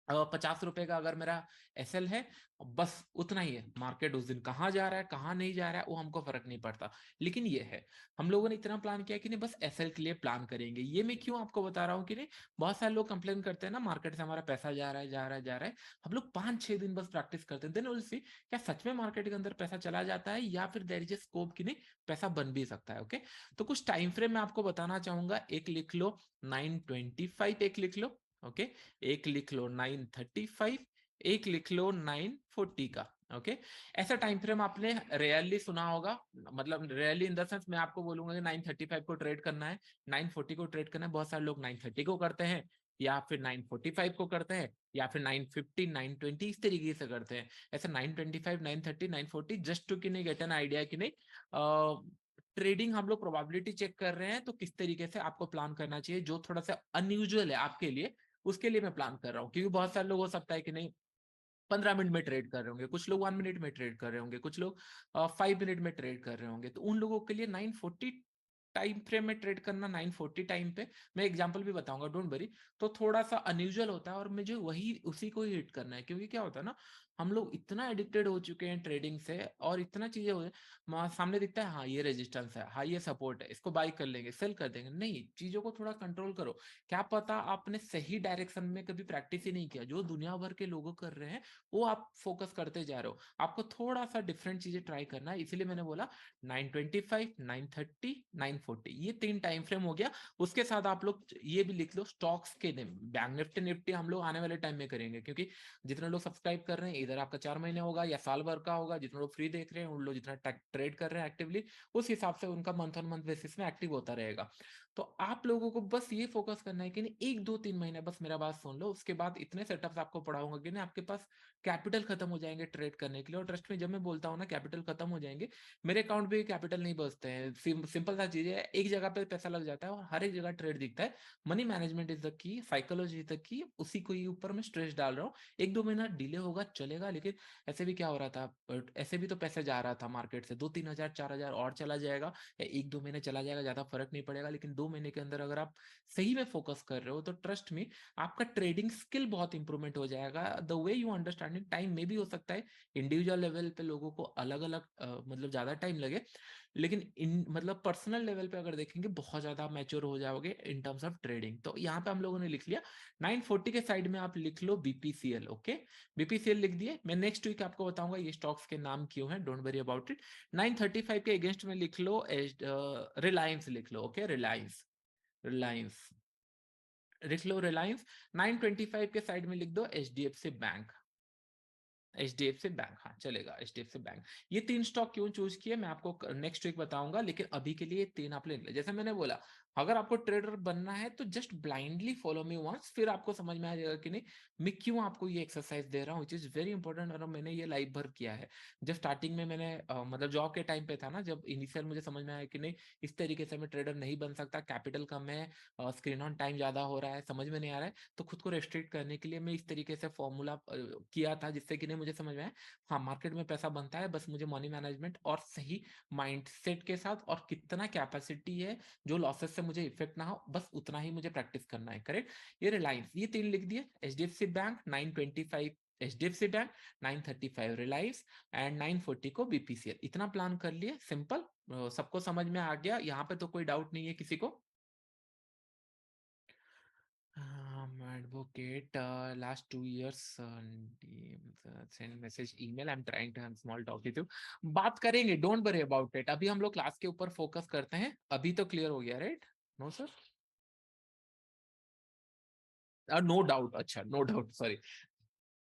50 रुपए का, अगर मेरा एसएल है, बस उतना ही है। मार्केट उस दिन कहाँ जा रहा है कहाँ नहीं जा रहा है वो हमको फर्क नहीं पड़ता। लेकिन ये है हम लोगों ने इतना प्लान किया कि नहीं बस एसएल के लिए प्लान करेंगे। ये मैं क्यों आपको बता रहा हूँ कि नहीं, बहुत सारे लोग कंप्लेन करते हैं ना मार्केट से हमारा पैसा जा रहा है जा रहा है जा रहा है। हम लोग 5-6 दिन बस प्रैक्टिस करते हैं, देन विल सी क्या सच में मार्केट के अंदर पैसा चला जाता है या फिर देयर इज ए स्कोप कि नहीं पैसा बन भी सकता है। ओके, तो कुछ टाइम फ्रेम मैं आपको बताना चाहूंगा। एक लिख लो 925, एक लिख लो, ओके, एक लिख लो 935, एक लिख लो 940 का। ओके, ऐसा टाइम फ्रेम आपने रेयरली सुना होगा, मतलब रेयरली इन द सेंस मैं आपको बोलूंगा कि 935 को ट्रेड करना है, 940 को ट्रेड करना है। बहुत सारे लोग 930 को करते हैं, या फिर 945 को करते हैं, या फिर 950 920 इस तरीके से करते हैं। ऐसे 925 930 940 जस्ट टू कि नहीं गेट एन आइडिया कि नहीं ट्रेडिंग हम लोग प्रोबेबिलिटी चेक कर रहे हैं, तो किस तरीके से आपको प्लान करना चाहिए जो थोड़ा सा अनयूजुअल है आपके लिए, उसके लिए मैं प्लान कर रहा हूँ। क्योंकि बहुत सारे लोग हो सकता है कि नहीं 15 मिनट में ट्रेड कर रहे होंगे, कुछ लोग 1 मिनट में ट्रेड कर रहे होंगे, कुछ लोग 5 मिनट में ट्रेड कर रहे होंगे, तो उन लोगों के लिए 940 टाइम फ्रेम में ट्रेड करना, 940 टाइम पे मैं एग्जांपल भी बताऊंगा, डोंट वरी, तो थोड़ा सा अनयूजुअल होता है और मुझे वही उसी को ही हिट करना है। क्योंकि क्या होता है ना, हम लोग इतना एडिक्टेड हो चुके हैं ट्रेडिंग से और इतना चीजें हो सामने दिखता है, हाँ ये रेजिस्टेंस है, हाँ ये सपोर्ट है, इसको बाई कर लेंगे सेल कर देंगे, नहीं चीजों को थोड़ा कंट्रोल करो। क्या पता आपने सही डायरेक्शन में कभी प्रैक्टिस ही नहीं किया, जो दुनिया भर के लोग कर रहे हैं वो आप फोकस करते जा रहे हो। आपको थोड़ा सा डिफरेंट चीजें ट्राई करना है, इसीलिए मैंने बोला 925 930 940 ये 3 टाइम फ्रेम हो गया। उसके साथ आप लोग ये भी लिख लो स्टॉक्स के दिन, बैंक निफ्टी निफ्टी हम लोग आने वाले टाइम में करेंगे, क्योंकि जितने लोग सब्सक्राइब कर रहे हैं इधर आपका 4 महीने होगा या साल भर का होगा, जितने लोग फ्री देख रहे हैं उन लोग जितना ट्रेड कर रहे हैं एक्टिवली, उस हिसाब से उनका मंथ ऑन मंथ बेसिस में एक्टिव होता रहेगा। तो आप लोगों को बस ये फोकस करना है कि नहीं 1 2 3 महीने बस मेरा बात सुन लो, उसके बाद इतने सेटअप्स आपको पढ़ाऊंगा कि नहीं आपके पास कैपिटल खत्म हो जाएंगे ट्रेड करने के लिए। और ट्रस्ट में जब मैं बोलता हूँ ना कैपिटल खत्म हो जाएंगे, मेरे अकाउंट पे कैपिटल नहीं बचते हैं। सिंपल सा चीज है, एक जगह पे पैसा लग जाता है और हर एक जगह ट्रेड दिखता है। Money management is the key, psychology is the key, उसी को ही ऊपर मैं स्ट्रेस डाल रहा हूँ। 1 2 महीना डिले होगा चलेगा, लेकिन ऐसे भी क्या हो रहा था, ऐसे भी तो पैसे जा रहा था मार्केट से, 2 3 हजार 4 हजार और चला जाएगा, या 1 2 महीने चला जाएगा, ज्यादा फर्क नहीं पड़ेगा। लेकिन 2 महीने के अंदर अगर आप सही में फोकस कर रहे हो तो ट्रस्ट में आपका ट्रेडिंग स्किल बहुत इंप्रूवमेंट हो जाएगा। The way you understanding time में भी हो सकता है इंडिविजुअल लेवल पे लोगों को अलग अलग मतलब ज्यादा टाइम लगे, लेकिन इन मतलब पर्सनल लेवल पे अगर देखेंगे बहुत ज्यादा मैच्योर हो जाओगे इन टर्म्स ऑफ ट्रेडिंग। तो यहाँ पे हम लोगों ने लिख लिया 940 के साइड में आप लिख लो बीपीसीएल। ओके, बीपीसीएल लिख दिए। मैं नेक्स्ट वीक आपको बताऊंगा ये स्टॉक्स के नाम क्यों हैं, डोंट वरी अबाउट इट। 935 के अगेंस्ट में लिख लो रिलायंस लिख लो। ओके, रिलायंस, रिलायंस लिख लो रिलायंस। 925 के साइड में लिख दो एचडीएफसी बैंक, एचडीएफसी बैंक, हाँ चलेगा एचडीएफसी बैंक। ये 3 स्टॉक क्यों चूज किए मैं आपको नेक्स्ट वीक बताऊंगा, लेकिन अभी के लिए 3 आप ले लो। जैसे मैंने बोला अगर आपको ट्रेडर बनना है तो just blindly follow me once, फिर आपको समझ में आ जाएगा कि नहीं मैं क्यों आपको ये एक्सरसाइज दे रहा हूँ, विच इज वेरी इंपॉर्टेंट। और मैंने ये लाइव भर किया है। जब स्टार्टिंग में मैंने मतलब जॉब के टाइम पे था ना, जब इनिशियल मुझे समझ में आया कि नहीं इस तरीके से मैं ट्रेडर नहीं बन सकता, कैपिटल कम है, स्क्रीन ऑन टाइम ज्यादा हो रहा है, समझ में नहीं आ रहा है, तो खुद को रेस्ट्रिक्ट करने के लिए मैं इस तरीके से फॉर्मूला किया था, जिससे कि नहीं मुझे समझ में आया हाँ मार्केट में पैसा बनता है, बस मुझे मनी मैनेजमेंट और सही माइंडसेट के साथ और कितना कैपेसिटी है जो लॉसेस से मुझे इफेक्ट ना हो, बस उतना ही मुझे प्रैक्टिस करना है। करेक्ट, ये रिलायंस ये 3 लिख दिए, HDFC bank 925 HDFC bank, 935 Reliance and 940 को बीपीसीएल। इतना प्लान कर लिए, सिंपल, सबको समझ में आ गया यहाँ पे तो कोई डाउट नहीं है किसी को। Advocate, last 2 years, send message, email. I'm trying to have small talk with you. बात करेंगे, डोंट वरी अबाउट इट। अभी हम लोग क्लास के ऊपर फोकस करते हैं। अभी तो क्लियर हो गया right? No sir, no doubt, अच्छा नो डाउट, सॉरी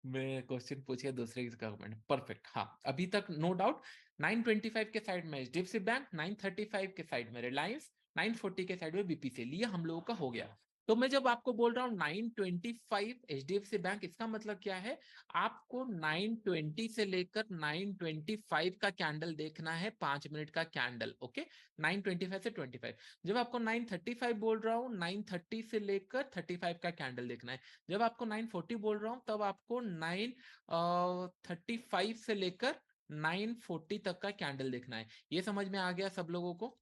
मैं क्वेश्चन पूछ के दूसरे की कमेंट, परफेक्ट, हाँ अभी तक नो डाउट। 925 के साइड में एचडीएफसी बैंक, 935 के साइड में रिलायंस, 940 के साइड में बीपीसीएल, ये हम लोगों का हो गया। तो मैं जब आपको बोल रहा हूँ 925 एचडीएफसी बैंक, इसका मतलब क्या है, आपको 920 से लेकर 925 का कैंडल देखना है, 5 मिनट का कैंडल। ओके, 925 से 25। जब आपको 935 बोल रहा हूँ, 930 से लेकर 35 का कैंडल देखना है। जब आपको 940 बोल रहा हूँ, तब आपको 935 से लेकर 940 तक का कैंडल देखना है। ये समझ में आ गया सब लोगों को?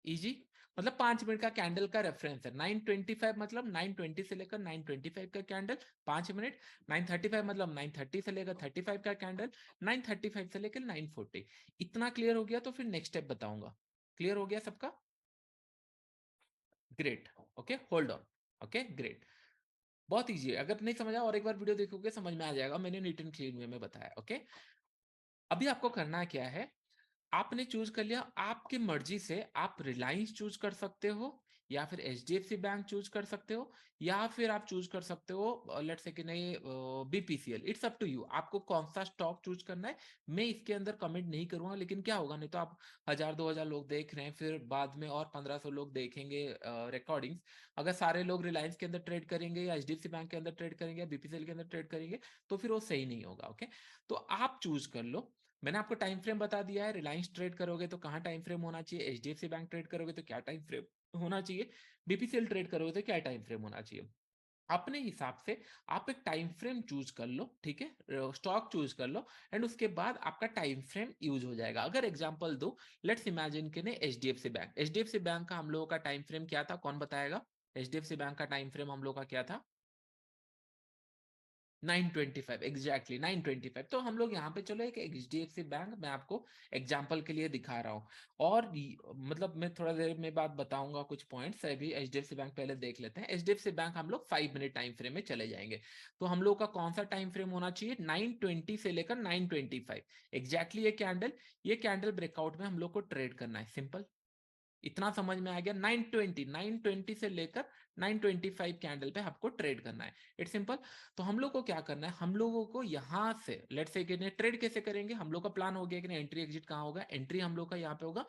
इजी, मतलब 5 मिनट का कैंडल का रेफरेंस है। 925 मतलब 920 से लेकर 925 का कैंडल 5 मिनट। 935 मतलब 930 से लेकर 35 का कैंडल, 935 से लेकर 940। इतना क्लियर हो गया? तो फिर नेक्स्ट स्टेप बताऊंगा। क्लियर हो गया सबका? Great. Okay, hold on. Okay, great. बहुत इजी है, अगर नहीं समझा और एक बार वीडियो देखोगे समझ में आ जाएगा, मैंने नीट एंड क्लीन वे में बताया। ओके, अभी आपको करना क्या है, आपने चूज कर लिया, आपकी मर्जी से आप रिलायंस चूज कर सकते हो, या फिर एचडीएफसी बैंक चूज कर सकते हो, या फिर आप चूज कर सकते हो लेट्स से कि नहीं BPCL. It's up to you, आपको कौन सा स्टॉक चूज करना है। मैं इसके अंदर कमेंट नहीं करूंगा, लेकिन क्या होगा, नहीं तो आप 1000-2000 लोग देख रहे हैं, फिर बाद में और 1500 लोग देखेंगे रिकॉर्डिंग्स। अगर सारे लोग रिलायंस के अंदर ट्रेड करेंगे, या एचडीएफसी बैंक के अंदर ट्रेड करेंगे, या बीपीसीएल के अंदर ट्रेड करेंगे, तो फिर वो सही नहीं होगा। ओके, तो आप चूज कर लो। मैंने आपको टाइम फ्रेम बता दिया है, रिलायंस ट्रेड करोगे तो कहाँ टाइम फ्रेम होना चाहिए, एचडीएफसी बैंक ट्रेड करोगे तो क्या टाइम फ्रेम होना चाहिए, बीपीसीएल ट्रेड करोगे तो क्या टाइम फ्रेम होना चाहिए। अपने हिसाब से आप एक टाइम फ्रेम चूज कर लो, ठीक है, स्टॉक चूज कर लो, एंड उसके बाद आपका टाइम फ्रेम यूज हो जाएगा। अगर एग्जांपल दो, लेट्स इमेजिन के ने एचडीएफसी बैंक, एचडीएफसी बैंक का हम लोगों का टाइम फ्रेम क्या था, कौन बताएगा? एचडीएफसी बैंक का टाइम फ्रेम हम लोग का क्या था? 925, एग्जैक्टली 925। तो हम लोग यहाँ पे चलो एक एचडीएफसी बैंक मैं आपको एग्जांपल के लिए दिखा रहा हूँ, और मतलब मैं थोड़ा देर में बाद बताऊंगा कुछ पॉइंट्स। अभी एचडीएफसी बैंक पहले देख लेते हैं। एचडीएफसी बैंक हम लोग 5 मिनट टाइम फ्रेम में चले जाएंगे। तो हम लोग का कौन सा टाइम फ्रेम होना चाहिए, 920 से लेकर 925, एग्जैक्टली ये कैंडल ब्रेकआउट में हम लोग को ट्रेड करना है। सिंपल, इतना समझ में आ गया? 920 से लेकर 925 कैंडल पे आपको ट्रेड करना है। It's simple. तो हम लोग को क्या करना है, हम लोगों को यहां से लेट्स से कि ट्रेड कैसे करेंगे, हम लोग का प्लान हो गया कि एंट्री एग्जिट कहाँ होगा। एंट्री हम लोग का यहाँ पे होगा,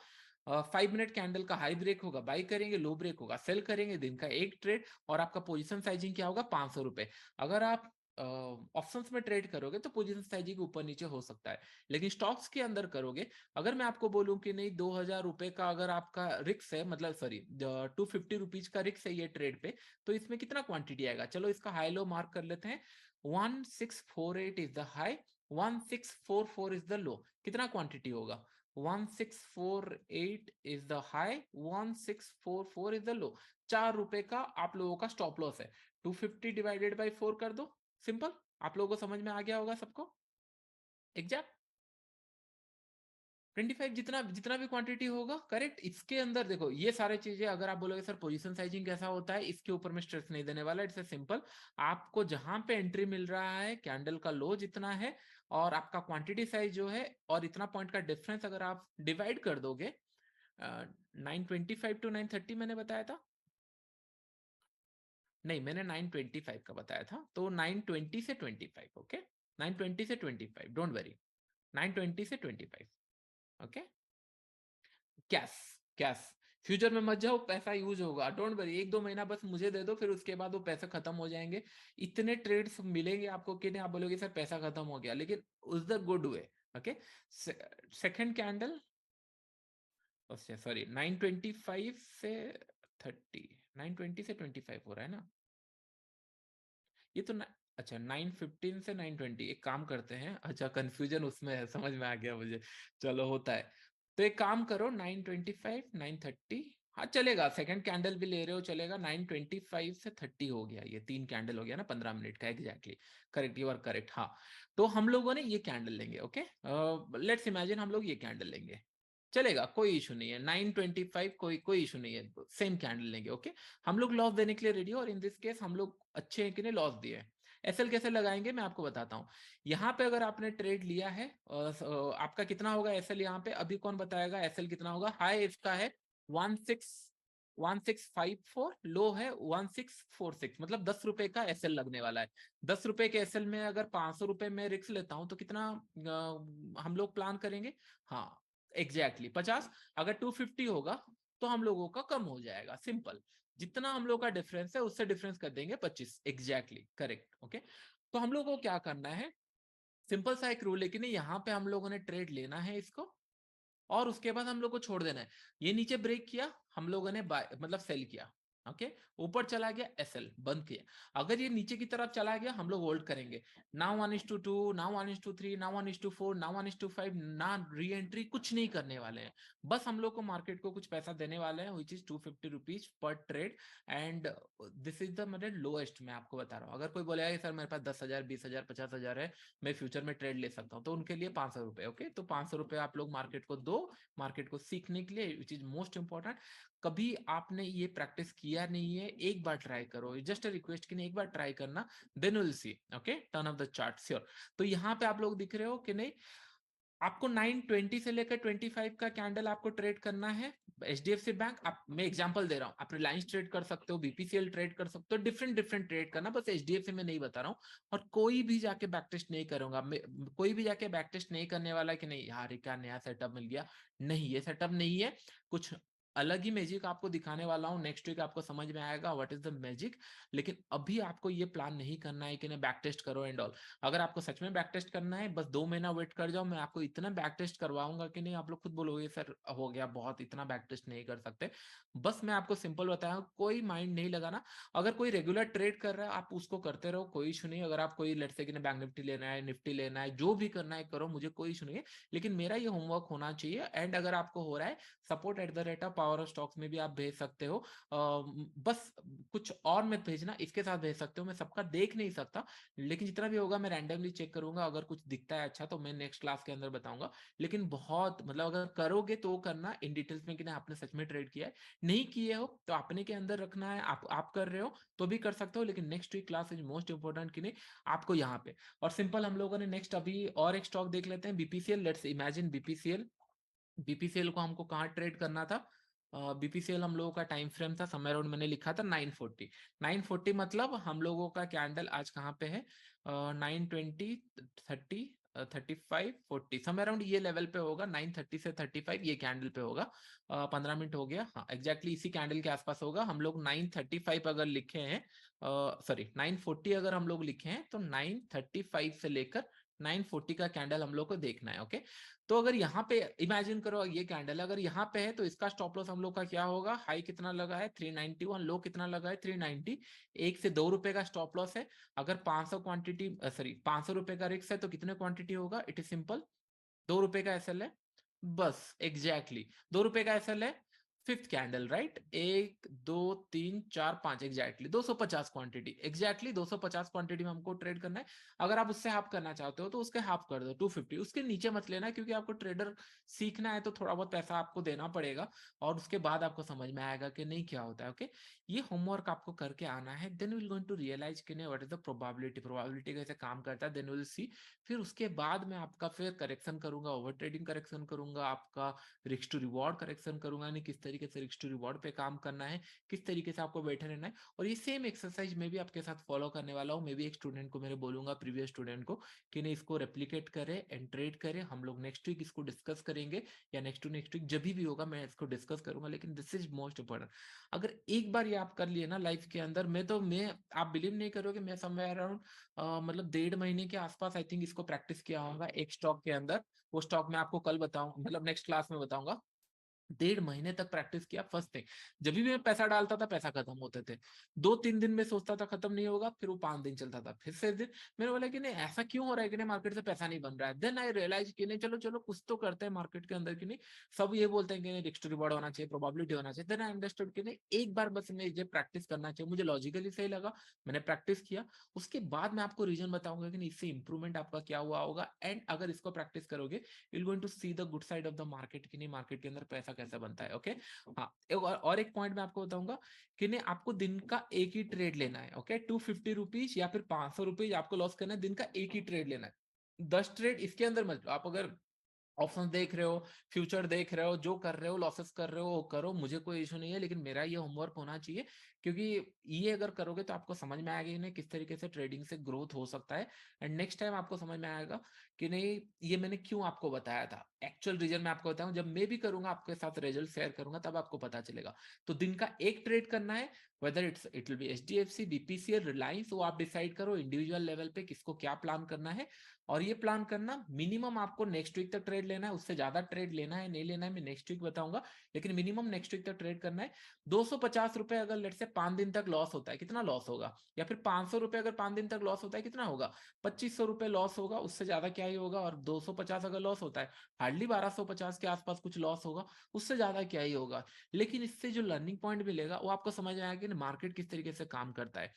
5 मिनट कैंडल का हाई ब्रेक होगा, बाई करेंगे, लो ब्रेक होगा, सेल करेंगे, दिन का एक ट्रेड, और आपका पोजीशन साइजिंग क्या होगा, 500 रुपए। अगर आप ऑप्शंस में ट्रेड करोगे तो पोजीशन साइजिंग ऊपर नीचे हो सकता है, लेकिन स्टॉक्स के अंदर करोगे, अगर मैं आपको बोलूं कि नहीं 2000 रुपए का अगर आपका रिक्स है, मतलब सॉरी 250 रुपीज का रिक्स है ये ट्रेड पे, तो इसमें कितना क्वांटिटी आएगा, चलो इसका हाई लो मार्क कर लेते हैं। 1648 is the high, 1644 is the low. कितना क्वांटिटी होगा? 1648 is the high, 1644 is the low. 4 रुपए का आप लोगों का स्टॉप लॉस है। 250 डिवाइडेड बाई 4 कर दो, सिंपल। आप लोगों को समझ में आ गया होगा सबको? एग्जैक्ट 25, जितना जितना भी क्वांटिटी होगा, करेक्ट। इसके अंदर देखो ये सारे चीजें, अगर आप बोलोगे सर पोजीशन साइजिंग कैसा होता है, इसके ऊपर मैं स्ट्रेस नहीं देने वाला। इट्स सिंपल, आपको जहां पे एंट्री मिल रहा है, कैंडल का लो जितना है, और आपका क्वांटिटी साइज जो है, और इतना पॉइंट का डिफरेंस अगर आप डिवाइड कर दोगे, 925 टू 930 मैंने बताया था, नहीं मैंने 925 का बताया था, तो 920 से 25। ओके, 920 से 25, डोंट वरी, 920 से 25। ओके, कैश, कैश, फ्यूचर में मत जाओ, पैसा यूज होगा, डोंट वरी। 1-2 महीना बस मुझे दे दो, फिर उसके बाद वो पैसे खत्म हो जाएंगे। इतने ट्रेड्स मिलेंगे आपको कि नहीं आप बोलोगे सर पैसा खत्म हो गया, लेकिन उस the good way. Okay, second candle, sorry 925 से 30, 920 से 25 हो रहा है ना ये तो अच्छा 915 से 920, एक काम करते हैं, अच्छा कंफ्यूजन उसमें है, समझ में आ गया मुझे, चलो होता है। तो एक काम करो, 925 930, हाँ चलेगा, सेकंड कैंडल भी ले रहे हो चलेगा। 925 से 30 हो गया, ये 3 कैंडल हो गया ना 15 मिनट का, exactly correct, you are correct. हाँ, तो हम लोगों ने ये कैंडल लेंगे। ओके, लेट्स इमेजिन हम लोग ये कैंडल लेंगे, चलेगा, कोई इशू नहीं है। 925 कोई कोई इशू नहीं है, सेम कैंडल लेंगे। ओके, हम लोग लॉस देने के लिए रेडी, और इन दिस केस हम लोग अच्छे हैं कि नहीं लॉस दिए। एसएल कैसे लगाएंगे मैं आपको बताता हूँ। यहाँ पे अगर आपने ट्रेड लिया है, आपका कितना होगा एसएल, यहाँ पे अभी कौन बताएगा एसएल कितना होगा? हाई इसका है 1654, लो है 1646, मतलब 10 रुपए का एसएल लगने वाला है। 10 रुपए के एसएल में अगर 500 रुपए में रिस्क लेता हूं तो कितना हम लोग प्लान करेंगे? हाँ एग्जैक्टली 50। अगर 250 होगा, तो हम लोगों का कम हो जाएगा, सिंपल। जितना हम लोग का डिफरेंस है उससे डिफरेंस कर देंगे 25, एग्जैक्टली करेक्ट। ओके, तो हम लोगों को क्या करना है, सिंपल सा एक रूल है कि नहीं, यहाँ पे हम लोगों ने ट्रेड लेना है इसको, और उसके बाद हम लोग को छोड़ देना है। ये नीचे ब्रेक किया, हम लोगों ने बाय मतलब सेल किया। ओके, ऊपर चला गया, एसएल बंद किया। अगर ये नीचे की तरफ चला गया, हम लोग होल्ड करेंगे। नाउ 1:2, नाउ 1:3, नाउ 1:4, नाउ 1:5, ना री एंट्री, कुछ नहीं करने वाले हैं। बस हम लोग को मार्केट को कुछ पैसा देने वाले हैं, which is 250 rupees per trade. And this is the मतलब लोएस्ट, मैं आपको बता रहा हूँ। अगर कोई बोलेगा कि सर मेरे पास 10,000, 20,000, 50,000 है, मैं फ्यूचर में ट्रेड ले सकता हूँ, तो उनके लिए 500 रुपए। ओके, तो 500 रुपए आप लोग मार्केट को दो, मार्केट को सीखने के लिए, विच इज मोस्ट इंपॉर्टेंट। कभी आपने ये प्रैक्टिस किया नहीं है, एक बार ट्राई करो, जस्ट अ रिक्वेस्ट कि नहीं, एक बार ट्राई करना, then will see. Okay, turn off the chart sure. तो यहाँ पे आप लोग दिख रहे हो कि नहीं, आपको 9:20 से लेकर 25 का कैंडल आपको ट्रेड करना है। एचडीएफसी बैंक, आप मैं एग्जांपल दे रहा हूँ, आप रिलायंस ट्रेड कर सकते हो, बीपीसीएल ट्रेड कर सकते हो, डिफरेंट डिफरेंट ट्रेड करना, बस एचडीएफसी में नहीं बता रहा हूँ। और कोई भी जाके बैक टेस्ट नहीं करूंगा, कोई भी जाके बैक टेस्ट नहीं करने वाला कि नहीं यार क्या नया सेटअप मिल गया, नहीं, ये सेटअप नहीं है, कुछ अलग ही मैजिक आपको दिखाने वाला हूँ। नेक्स्ट वीक आपको समझ में आएगा व्हाट इज द मैजिक। लेकिन अभी आपको ये प्लान नहीं करना है कि नहीं बैक टेस्ट करो एंड ऑल। अगर आपको सच में बैक टेस्ट करना है, बस 2 महीना वेट कर जाओ, मैं आपको इतना बैक टेस्ट करवाऊंगा कि नहीं, आप लोग खुद बोलोगे सर हो गया बहुत, इतना बैक टेस्ट नहीं कर सकते। बस मैं आपको सिंपल बताया, कोई माइंड नहीं लगाना। अगर कोई रेगुलर ट्रेड कर रहा है, आप उसको करते रहो, कोई इशू नहीं। अगर आप कोई लेट्स से कि बैंक निफ्टी लेना है, निफ्टी लेना है, जो भी करना है करो, मुझे कोई इशू नहीं है। लेकिन मेरा ये होमवर्क होना चाहिए। एंड अगर आपको हो रहा है, support@the पावर ऑफ स्टॉक्स में भी आप भेज सकते हो। बस कुछ और मत भेजना, इसके साथ भेज सकते हो। मैं सबका देख नहीं सकता, लेकिन जितना भी होगा मैं रैंडमली चेक करूंगा। अगर कुछ दिखता है अच्छा तो मैं नेक्स्ट क्लास के अंदर बताऊंगा। लेकिन बहुत मतलब अगर करोगे तो करना इन डिटेल्स में कि नहीं आपने सच में ट्रेड किया है, नहीं किए हो तो अपने के अंदर रखना है। आप कर रहे हो तो भी कर सकते हो, लेकिन next week class is most important कि नहीं आपको यहाँ पे। और सिंपल हम लोगों ने नेक्स्ट अभी और एक स्टॉक देख लेते हैं, BPCL. Let's imagine BPCL. BPCL को हमको कहाँ ट्रेड करना था, बीपीसीएल हम लोगों का टाइम फ्रेम था समय अराउंड मैंने लिखा था 940। 940 मतलब हम लोगों का कैंडल आज कहाँ पे है, 920, 30, 35, 40 समय अराउंड ये लेवल पे होगा। 930 से 35 ये कैंडल पे होगा। 15 मिनट हो गया, हाँ एग्जैक्टली इसी कैंडल के आसपास होगा। हम लोग 935 अगर लिखे हैं, सॉरी 940 अगर हम लोग लिखे हैं, तो 935 से लेकर 940 का कैंडल हम लोग को देखना है। ओके, तो अगर यहाँ पे इमेजिन करो ये कैंडल अगर यहाँ पे है, तो इसका स्टॉप लॉस हम लोग का क्या होगा, हाई कितना लगा है 391, लो कितना लगा है 390, 1 से 2 रुपए का स्टॉप लॉस है। अगर 500 क्वांटिटी सॉरी 500 रुपए का रिस्क है, तो कितने क्वांटिटी होगा, इट इज सिंपल, 2 रुपए का एसएल है, बस एग्जैक्टली 2 रुपए का एसएल है। Fifth candle right, 1, 2, 3, 4, 5 exactly 250 quantity, exactly 250 quantity में हमको ट्रेड करना है। अगर आप उससे हाफ करना चाहते हो तो उसके हाफ कर दो 250, उसके नीचे मत लेना, क्योंकि आपको ट्रेडर सीखना है तो थोड़ा बहुत पैसा आपको देना पड़ेगा, और उसके बाद आपको समझ में आएगा कि नहीं क्या होता है। ओके, ये होमवर्क आपको करके आना है, then will going to realise कि नहीं what is the probability, probability कैसे काम करता है, देन विल सी। फिर उसके बाद मैं आपका फिर करेक्शन करूंगा, ओवर ट्रेडिंग करेक्शन करूंगा, आपका रिस्क टू रिवॉर्ड करेक्शन करूंगा, यानी किस तरीके से रिस्क टू रिवॉर्ड पे काम करना है, किस तरीके से आपको बैठे रहना है। और ये सेम एक्सरसाइज मैं भी आपके साथ फॉलो करने वाला हूँ। मैं भी एक स्टूडेंट को मेरे बोलूंगा, प्रीवियस स्टूडेंट को, कि नहीं इसको रेप्लीकेट करे एंड ट्रेड करे। हम लोग नेक्स्ट वीक इसको डिस्कस करेंगे, या नेक्स्ट टू नेक्स्ट वीक जब भी होगा मैं इसको डिस्कस करूंगा। लेकिन दिस इज मोस्ट इंपॉर्टेंट, अगर एक बार ये आप कर लिए ना लाइफ के अंदर, मैं आप बिलीव नहीं करोगे, मैं समवेयर अराउंड मतलब 1.5 महीने के आसपास आई थिंक इसको प्रैक्टिस किया होगा एक स्टॉक के अंदर। वो स्टॉक मैं आपको कल बताऊं, मतलब नेक्स्ट क्लास में बताऊंगा। 1.5 महीने तक प्रैक्टिस किया। फर्स्ट थिंग, जब भी मैं पैसा डालता था पैसा खत्म होते थे, 2-3 दिन में सोचता था खत्म नहीं होगा, फिर वो 5 दिन चलता था, फिर से दिन। मैंने बोला कि नहीं ऐसा क्यों हो रहा है कि नहीं मार्केट से पैसा नहीं बन रहा है। देन आई रियलाइज कि नहीं चलो चलो कुछ तो करते हैं मार्केट के अंदर, कि नहीं सब ये बोलते हैं कि नहीं रिस्क टू रिवॉर्ड होना चाहिए, प्रोबेबिलिटी होना चाहिए। देन आई अंडरस्टूड कि नहीं एक बार बस मैं ये प्रैक्टिस करना चाहिए, मुझे लॉजिकली सही लगा, मैंने प्रैक्टिस किया। उसके बाद मैं आपको रीजन बताऊंगा कि नहीं इससे इंप्रूवमेंट आपका क्या हुआ होगा। एंड अगर इसको प्रैक्टिस करोगे, you will going to see the good side of the market, कि नहीं मार्केट के अंदर पैसा कैसे बनता है। ओके, हाँ और एक पॉइंट मैं आपको बताऊंगा कि नहीं आपको दिन का एक ही ट्रेड लेना है। ओके, 250 रुपीज या फिर 500 रुपीज आपको लॉस करना है, दिन का एक ही ट्रेड लेना है। 10 ट्रेड इसके अंदर मत लो। आप अगर ऑप्शन देख रहे हो, फ्यूचर देख रहे हो, जो कर रहे हो, लॉसेस कर रहे हो, वो करो, मुझे कोई इशू नहीं है। लेकिन मेरा ये होमवर्क होना चाहिए, क्योंकि ये अगर करोगे तो आपको समझ में आएगा कि किस तरीके से ट्रेडिंग से ग्रोथ हो सकता है। एंड नेक्स्ट टाइम आपको समझ में आएगा कि नहीं ये मैंने क्यों आपको बताया था। एक्चुअल रीजन मैं आपको बताऊं, जब मैं भी करूंगा आपके साथ रिजल्ट शेयर करूंगा तब आपको पता चलेगा। तो दिन का एक ट्रेड करना है, whether it will be HDFC, BPCL, Reliance, वो आप डिसाइड करो इंडिविजुअल लेवल पे किसको क्या प्लान करना है। और ये प्लान करना मिनिमम आपको नेक्स्ट वीक तक ट्रेड लेना है, उससे ज्यादा ट्रेड लेना है नहीं लेना है मैं नेक्स्ट वीक बताऊंगा, लेकिन मिनिमम नेक्स्ट वीक तक ट्रेड करना है। 250 रुपए अगर लेट से 5 दिन तक लॉस होता है, कितना लॉस होगा, या फिर 500 रुपए अगर 5 दिन तक लॉस होता है कितना होगा, 2500 रुपए लॉस होगा, उससे ज्यादा क्या ही होगा। और 250 अगर लॉस होता है, हार्डली 1250 के आसपास कुछ लॉस होगा, उससे ज्यादा क्या ही होगा। लेकिन इससे जो लर्निंग पॉइंट मिलेगा वो आपको समझ आएगा कि मार्केट किस तरीके से काम करता है।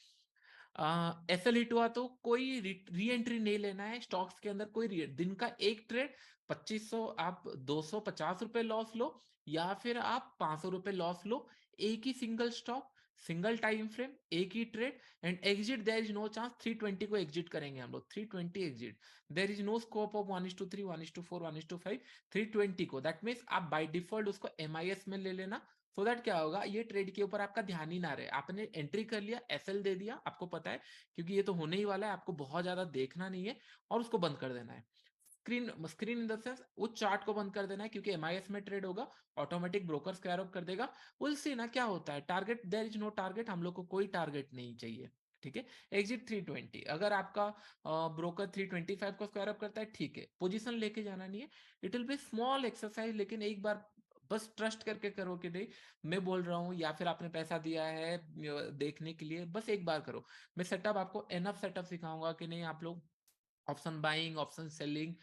ऐसा लेट हुआ तो कोई री एंट्री नहीं लेना है स्टॉक्स के अंदर, कोई दिन का एक ट्रेड 2500, आप 250 रुपए लॉस लो या फिर आप 500 रुपए लॉस लो, एक ही single stock, single time frame, एक ही trade, and exit there is no chance. 320 को एग्जिट करेंगे हम लोग, 320 exit, there is no scope of 1:3, 1:4, 1:5, 320 को, दैट मीन्स आप बाय डिफॉल्ट उसको एमआईएस में ले लेना। सो दैट क्या होगा, ये ट्रेड के ऊपर आपका ध्यान ही ना रहे, आपने एंट्री कर लिया, एसएल दे दिया, आपको पता है क्योंकि ये तो होने ही वाला है, आपको बहुत ज्यादा देखना नहीं है और उसको बंद कर देना है। Screen screen in the sense उस चार्ट को बंद कर देना है, क्योंकि एमआईएस में ट्रेड होगा, ऑटोमेटिक ब्रोकर स्क्वायर ऑफ कर देगा। विल सी ना क्या होता है। Target, there is no target, हम लोग को कोई टारगेट नहीं चाहिए, ठीक है। एग्जिट 320, अगर आपका ब्रोकर 325 को स्क्वायर अप करता है, ठीक है, पोजीशन लेके जाना नहीं है। It will be small exercise, लेकिन एक बार बस ट्रस्ट करके करो कि नहीं, मैं बोल रहा हूँ, या फिर आपने पैसा दिया है देखने के लिए, बस एक बार करो। मैं सेटअप आपको एनफ सेटअप सिखाऊंगा कि नहीं, आप लोग option buying, option selling,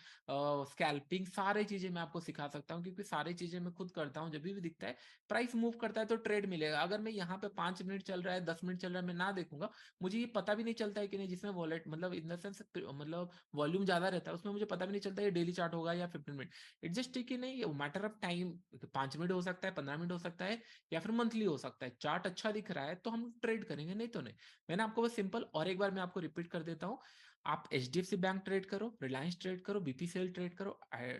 scalping, सारी चीजें मैं आपको सिखा सकता हूँ, क्योंकि सारी चीजें मैं खुद करता हूँ। जब भी दिखता है प्राइस मूव करता है तो ट्रेड मिलेगा। अगर मैं यहाँ पे 5 मिनट चल रहा है, 10 मिनट चल रहा है, मैं ना देखूंगा, मुझे ये पता भी नहीं चलता है कि नहीं, जिसमें वॉलेट मतलब इन द सेंस मतलब वॉल्यूम ज्यादा रहता है, उसमें मुझे पता भी नहीं चलता है डेली चार्ट होगा या 15 मिनट। इट जस्ट ठीक है नहीं, मैटर ऑफ टाइम, 5 मिनट हो सकता है, 15 मिनट हो सकता है, या फिर मंथली हो सकता है। चार्ट अच्छा दिख रहा है तो हम ट्रेड करेंगे, नहीं तो नहीं। मैंने आपको बस सिंपल और एक बार मैं आपको रिपीट कर देता हूँ। आप एचडीएफसी बैंक ट्रेड करो, रिलायंस ट्रेड करो, बीपीसीएल ट्रेड करो,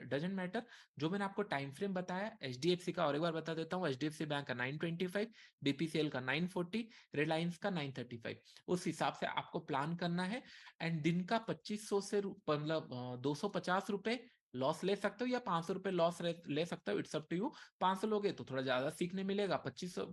डजेंट मैटर। जो मैंने आपको टाइम फ्रेम बताया एचडीएफसी का और एक बार बता देता हूँ, एचडीएफसी बैंक का 925, बीपीसीएल का 940, रिलायंस का 935, उस हिसाब से आपको प्लान करना है। एंड दिन का 2500 से मतलब 250 रुपए लॉस ले सकते हो, या 500 रुपए लॉस ले सकते हो, इट्स अप टू यू। 500 लोगे तो थोड़ा ज्यादा सीखने मिलेगा, 2500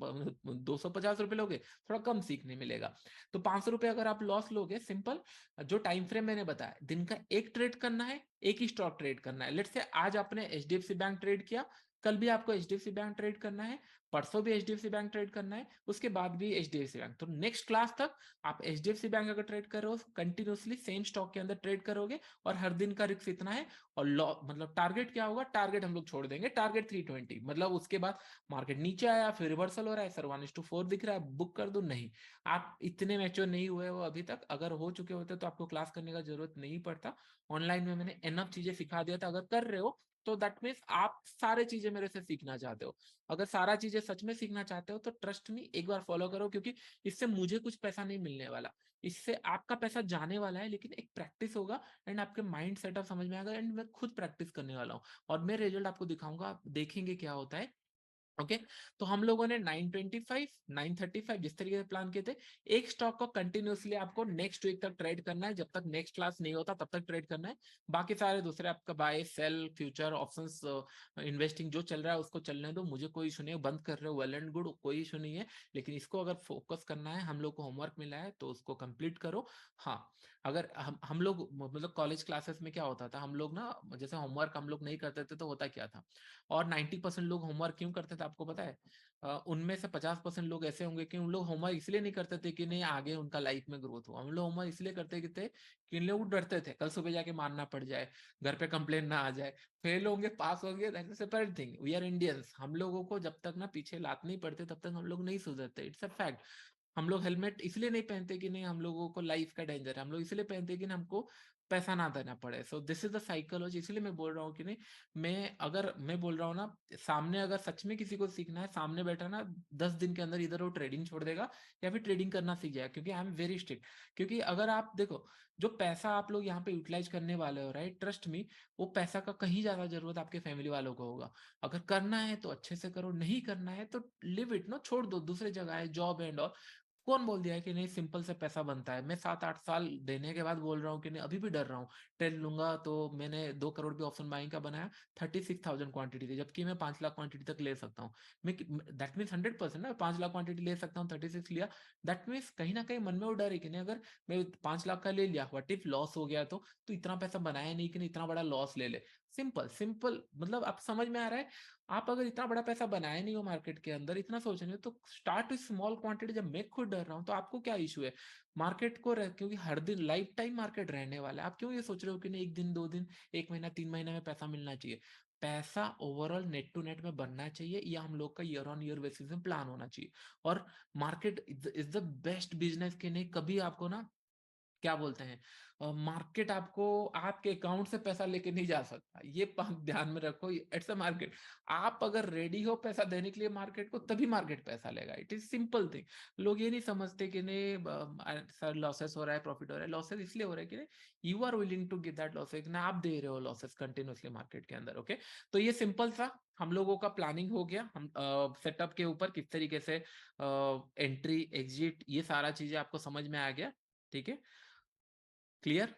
250 रुपए लोगे थोड़ा कम सीखने मिलेगा। तो 500 रुपए अगर आप लॉस लोगे, सिंपल, जो टाइम फ्रेम मैंने बताया, दिन का एक ट्रेड करना है, एक ही स्टॉक ट्रेड करना है। लेट्स से आज आपने एचडीएफसी बैंक ट्रेड किया, कल भी आपको एचडीएफसी बैंक ट्रेड करना है, परसों भी एचडीएफसी बैंक ट्रेड करना है, उसके बाद भी एचडीएफसी बैंक। तो नेक्स्ट क्लास तक आप एचडीएफसी बैंक अगर ट्रेड कर रहे हो, कंटिन्यूसली सेम स्टॉक के अंदर ट्रेड करोगे, और हर दिन का रिस्क इतना है। और लॉ मतलब टारगेट क्या होगा, टारगेट हम लोग छोड़ देंगे, टारगेट 320, मतलब उसके बाद मार्केट नीचे आया फिर रिवर्सल हो रहा है, सर 1:4 दिख रहा है, बुक कर दो, नहीं। आप इतने मैच्योर नहीं हुए हो अभी तक, अगर हो चुके होते तो आपको क्लास करने का जरूरत नहीं पड़ता। ऑनलाइन में मैंने एनफ चीजें सिखा दिया था, अगर कर रहे हो तो दैट मीन्स आप सारे चीजें मेरे से सीखना चाहते हो। अगर सारा चीजें सच में सीखना चाहते हो तो ट्रस्ट मी, एक बार फॉलो करो, क्योंकि इससे मुझे कुछ पैसा नहीं मिलने वाला, इससे आपका पैसा जाने वाला है, लेकिन एक प्रैक्टिस होगा एंड आपके माइंड सेटअप समझ में आएगा, एंड मैं खुद प्रैक्टिस करने वाला हूँ और मैं रिजल्ट आपको दिखाऊंगा, आप देखेंगे क्या होता है। ओके तो हम लोगों ने 925, 935 जिस तरीके से प्लान किए थे, एक स्टॉक को कंटिन्यूअसली आपको नेक्स्ट वीक तक ट्रेड करना है, जब तक नेक्स्ट क्लास नहीं होता तब तक ट्रेड करना है। बाकी सारे दूसरे आपका buy sell future options investing जो चल रहा है उसको चलने दो, मुझे कोई इशू नहीं है, बंद कर रहे हो वेल एंड गुड, कोई इशू नहीं है। लेकिन इसको अगर फोकस करना है, हम लोग को होमवर्क मिला है तो उसको कंप्लीट करो। हाँ, अगर हम लोग मतलब कॉलेज क्लासेस में क्या होता था, हम लोग ना जैसे होमवर्क हम लोग नहीं करते थे तो होता क्या था, और 90% लोग होमवर्क क्यों करते थे आपको पता है? उनमें से 50% लोग ऐसे होंगे कि उन लोग होमवर्क इसलिए नहीं करते थे कि नहीं आगे उनका लाइफ में ग्रोथ हो, हम लोग होमवर्क इसलिए करते थे कि इन लोग डरते थे कल सुबह जाके मानना पड़ जाए, घर पे कंप्लेन ना आ जाए, फेल होंगे पास होंगे, that is separate thing, we are Indians, हम लोगों को जब तक ना पीछे लात नहीं पड़ते तब तक हम लोग नहीं सुधरते, इट्स अ फैक्ट। हम लोग हेलमेट इसलिए नहीं पहनते कि नहीं हम लोगों को लाइफ का डेंजर है, हम लोग इसलिए पहनते कि हमको पैसा ना देना पड़े। So this is the psychology, इसलिए मैं बोल रहा हूँ कि नहीं, मैं बोल रहा हूँ ना, सामने अगर सच में किसी को सीखना है, सामने बैठा ना 10 दिन के अंदर इधर वो ट्रेडिंग छोड़ देगा या फिर ट्रेडिंग करना सीख जाएगा, क्योंकि आई एम वेरी स्ट्रिक्ट। क्योंकि अगर आप देखो, जो पैसा आप लोग यहाँ पे यूटिलाइज करने वाले हो, राइट, ट्रस्ट मी, वो पैसा का कहीं ज्यादा जरूरत आपके फैमिली वालों को होगा। अगर करना है तो अच्छे से करो, नहीं करना है तो लिव इट, नो, छोड़ दो, दूसरे जगह है, जॉब एंड ऑल। कौन बोल दिया है कि नहीं सिंपल से पैसा बनता है? मैं 7-8 साल देने के बाद बोल रहा हूँ कि नहीं, अभी भी डर रहा हूँ। ट्रेड लूंगा तो मैंने 2 करोड़ भी ऑप्शन बाइंग का बनाया, 36,000 क्वांटिटी थी, जबकि मैं 5 लाख क्वांटिटी तक ले सकता हूँ। मैं दैट मीन्स 100% ना, 5 लाख क्वांटिटी ले सकता हूँ, 36 लिया। दैट मीन्स कहीं ना कहीं मन में वो डर है कि नहीं, अगर मैं 5 लाख का ले लिया, व्हाट इफ लॉस हो गया तो इतना पैसा बनाया नहीं कि नहीं इतना बड़ा लॉस ले ले। सिंपल सिंपल, मतलब आप समझ में आ रहा है? आप अगर इतना बड़ा पैसा बनाए नहीं हो मार्केट के अंदर, इतना सोच रहे हो, तो स्टार्ट विथ स्मॉल क्वांटिटी। जब मैं खुद डर रहा हूँ तो आपको क्या इशू है? मार्केट को क्योंकि हर दिन लाइफ टाइम मार्केट रहने वाला है, आप क्यों ये सोच रहे हो कि नहीं 1 दिन 2 दिन 1 महीना 3 महीने में पैसा मिलना चाहिए? पैसा ओवरऑल नेट टू नेट में बनना चाहिए, या हम लोग का ईयर ऑन ईयर बेसिस में प्लान होना चाहिए। और market is the best business के नहीं, कभी आपको ना क्या बोलते हैं, मार्केट आपको आपके अकाउंट से पैसा लेके नहीं जा सकता, ये ध्यान में रखो। It's a market. आप अगर रेडी हो पैसा देने के लिए मार्केट को, तभी मार्केट पैसा लेगा। It is simple thing. लोग ये नहीं समझते कि नहीं सर लॉसेस हो रहा है, प्रॉफिट हो रहा है। लॉसेस इसलिए हो रहा है कि you are willing to give that losses ना, आप दे रहे हो लॉसेस कंटिन्यूसली मार्केट के अंदर। ओके, तो ये सिंपल सा हम लोगों का प्लानिंग हो गया। हम सेटअप के ऊपर किस तरीके से एंट्री एग्जिट, ये सारा चीजें आपको समझ में आ गया। ठीक है, clear?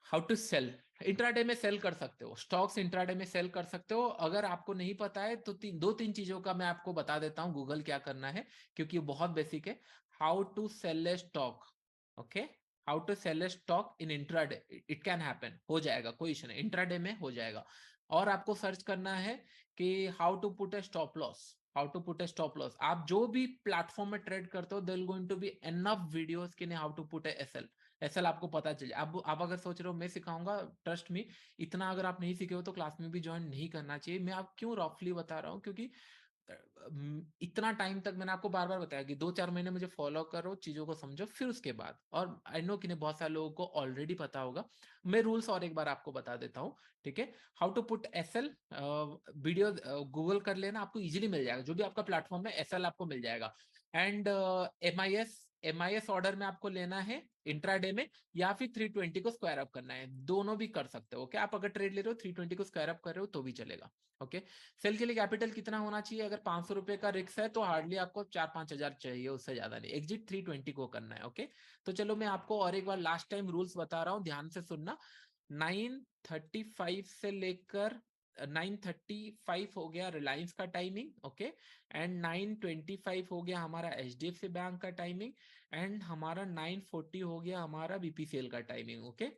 How to sell, intraday में सेल कर सकते हो, स्टॉक्स इंट्राडे में सेल कर सकते हो। अगर आपको नहीं पता है तो 2-3 चीजों का मैं आपको बता देता हूँ, गूगल क्या करना है, क्योंकि ये बहुत बेसिक है। How to sell a stock, okay, how to sell a stock in intraday, it can happen, हो जाएगा, कोई इशू नहीं, इंट्राडे में हो जाएगा। और आपको सर्च करना है कि how to put a stop loss, how to put a stop loss. आप जो भी प्लेटफॉर्म में ट्रेड करते हो, there going to be enough videos के how to put a SL. SL आपको पता चल जाए। अब आप अगर सोच रहे हो मैं सिखाऊंगा, ट्रस्ट मी, इतना अगर आप नहीं सीखे हो तो क्लास में भी ज्वाइन नहीं करना चाहिए। मैं आप क्यों रफली बता रहा हूँ, क्योंकि इतना टाइम तक मैंने आपको बार बार बताया कि 2-4 महीने मुझे फॉलो करो, चीजों को समझो, फिर उसके बाद। और आई नो कि बहुत सारे लोगों को ऑलरेडी पता होगा, मैं रूल्स और एक बार आपको बता देता हूँ। ठीक है, how to put SL, video Google कर लेना, आपको इजीली मिल जाएगा। जो भी आपका प्लेटफॉर्म है एसएल आपको मिल जाएगा। एंड एमआईएस ऑर्डर में आपको लेना है इंट्राडे में, या फिर 320 को स्क्वायर अप करना है, दोनों भी कर सकते हो। ओके, आप अगर ट्रेड ले रहे हो 320 को स्क्वायर अप कर रहे हो तो भी चलेगा। ओके, सेल के लिए कैपिटल कितना होना चाहिए? अगर 500 रुपए का रिक्स है तो हार्डली आपको 4-5 हजार चाहिए, उससे ज्यादा नहीं। एग्जिट 320 को करना है। ओके, तो चलो मैं आपको और एक बार लास्ट टाइम रूल्स बता रहा हूँ, ध्यान से सुनना। 9:35 से लेकर 9:35 हो गया रिलायंस का टाइमिंग, ओके, एंड 9:25 हो गया हमारा एचडीएफसी बैंक का टाइमिंग, एंड हमारा 9:40 हो गया हमारा बीपीसीएल का टाइमिंग। ओके,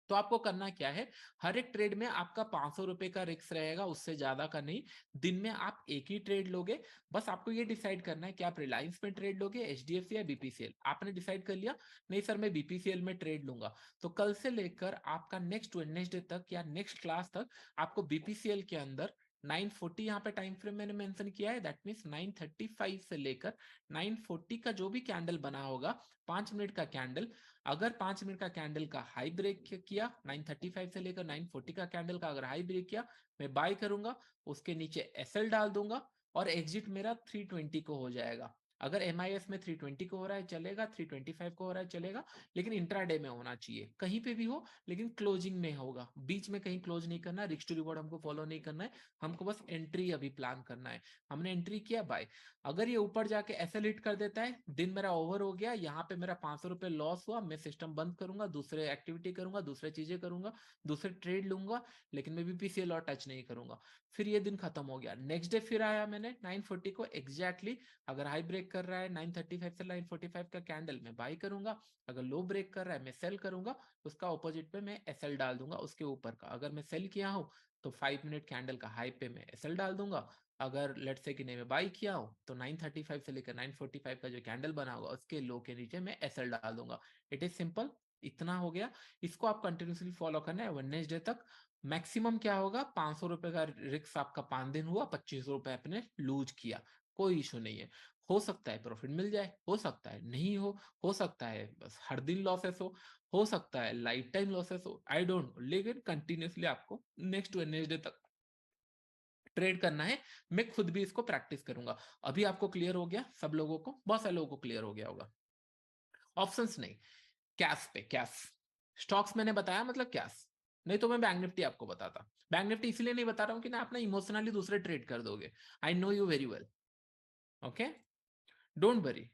तो आपको करना क्या है, हर एक ट्रेड में आपका 500 रुपए का रिस्क रहेगा, उससे ज्यादा का नहीं। दिन में आप एक ही ट्रेड लोगे। बस आपको ये डिसाइड करना है कि आप रिलायंस में ट्रेड लोगे, एचडीएफसी या बीपीसीएल। आपने डिसाइड कर लिया, नहीं सर मैं बीपीसीएल में ट्रेड लूंगा, तो कल से लेकर आपका नेक्स्ट वेडनेसडे तक या नेक्स्ट क्लास तक आपको बीपीसीएल के अंदर 9:40 यहाँ पे टाइम फ्रेम मैंने मेंशन किया है, दैट मीन्स 9:35 से लेकर 9:40 का जो भी कैंडल बना होगा, 5 मिनट का कैंडल, अगर 5 मिनट का कैंडल का हाई ब्रेक किया, 9:35 से लेकर 9:40 का कैंडल का अगर हाई ब्रेक किया, मैं बाय करूंगा, उसके नीचे एसएल डाल दूंगा, और एग्जिट मेरा 320 को हो जाएगा। अगर एमआईएस में 320 को हो रहा है चलेगा, 325 को हो रहा है चलेगा, लेकिन इंट्राडे में होना चाहिए, कहीं पे भी हो लेकिन क्लोजिंग में होगा। बीच में कहीं क्लोज नहीं करना, रिस्क टू रिवॉर्ड हमको फॉलो नहीं करना है, हमको बस एंट्री अभी प्लान करना है। हमने एंट्री किया, बाय। अगर ये ऊपर जाके एसएल हिट कर देता है, दिन मेरा ओवर हो गया, यहाँ पे मेरा 500 रुपए लॉस हुआ, मैं सिस्टम बंद करूंगा, दूसरे एक्टिविटी करूंगा, दूसरे चीजें करूंगा, दूसरे ट्रेड लूंगा, लेकिन मैं बीपीसीएल और टच नहीं करूंगा। फिर ये दिन खत्म हो गया, नेक्स्ट डे फिर आया मैंने 9:40 को एग्जैक्टली, अगर हाई ब्रेक कर रहा है 9:35 से 9:45 का कैंडल में बाई करूंगा, अगर लो ब्रेक कर रहा है मैं सेल करूंगा, उसका ऑपोजिट पे मैं एसएल डाल दूंगा उसके ऊपर का। अगर मैं सेल किया हूं तो 5 मिनट कैंडल का हाई पे मैं एसएल डाल दूंगा। अगर लेट से कि नहीं मैं बाई किया हूं तो 9:35 से लेकर 9:45 का जो कैंडल बना होगा उसके लो के नीचे मैं एसएल डाल दूंगा। इट इज सिंपल, इतना हो गया। इसको आप कंटिन्यूसली फॉलो करना है वेडनेसडे तक। मैक्सिमम क्या होगा, 500 रुपए का रिस्क आपका 5 दिन हुआ, 25 रुपए आपने लूज किया, कोई इशू नहीं है। हो सकता है प्रॉफिट मिल जाए, हो सकता है नहीं हो सकता है बस हर दिन लॉसेस हो सकता है लाइफ टाइम लॉसेस हो, आई डोंट नो, लेकिन कंटिन्यूसली आपको नेक्स्ट वेडनेसडे तक ट्रेड करना है। मैं खुद भी इसको प्रैक्टिस करूंगा। अभी आपको क्लियर हो गया? सब लोगों को, बहुत सारे लोगों को क्लियर हो गया होगा। ऑप्शंस नहीं, कैश पे कैश, स्टॉक्स मैंने बताया मतलब कैश, नहीं तो मैं बैंक निफ्टी आपको बताता। बैंक निफ्टी इसलिए नहीं बता रहा हूं कि ना आप ना इमोशनली दूसरे ट्रेड कर दोगे, I know you very well. Okay, don't worry.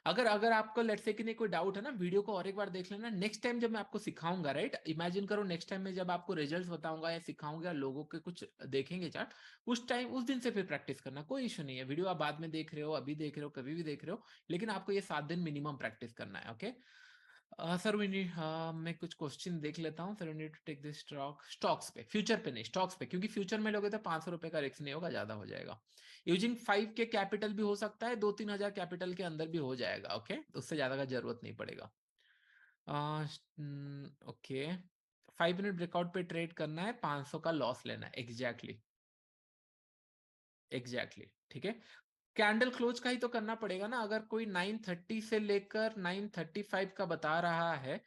अगर अगर आपको लेट्स से कि नहीं कोई डाउट है ना, वीडियो को और एक बार देख लेना। नेक्स्ट टाइम जब मैं आपको सिखाऊंगा, राइट, इमेजिन करो नेक्स्ट टाइम में जब आपको रिजल्ट्स बताऊंगा या सिखाऊंगा या लोगों के कुछ देखेंगे चार्ट, उस टाइम उस दिन से फिर प्रैक्टिस करना, कोई इशू नहीं है। वीडियो आप बाद में देख रहे हो, अभी देख रहे हो, कभी भी देख रहे हो, लेकिन आपको ये 7 दिन मिनिमम प्रैक्टिस करना है। ओके सर, मैं कुछ क्वेश्चन देख लेता हूँ। Sir we need to take this stocks पे, फ्यूचर पे नहीं, स्टॉक्स पे, क्योंकि फ्यूचर में लोगे तो 500 रुपए का रिस्क नहीं होगा, ज्यादा हो जाएगा। यूजिंग 5 के कैपिटल भी हो सकता है, 2-3 हजार कैपिटल के अंदर भी हो जाएगा। ओके उससे ज्यादा का जरूरत नहीं पड़ेगा। ओके 5 मिनट ब्रेकआउट पे ट्रेड करना है, 500 का लॉस लेना है, एग्जैक्टली एग्जैक्टली ठीक है। कैंडल क्लोज का ही तो करना पड़ेगा ना। अगर कोई 9:30 से लेकर 9:35 का बता रहा है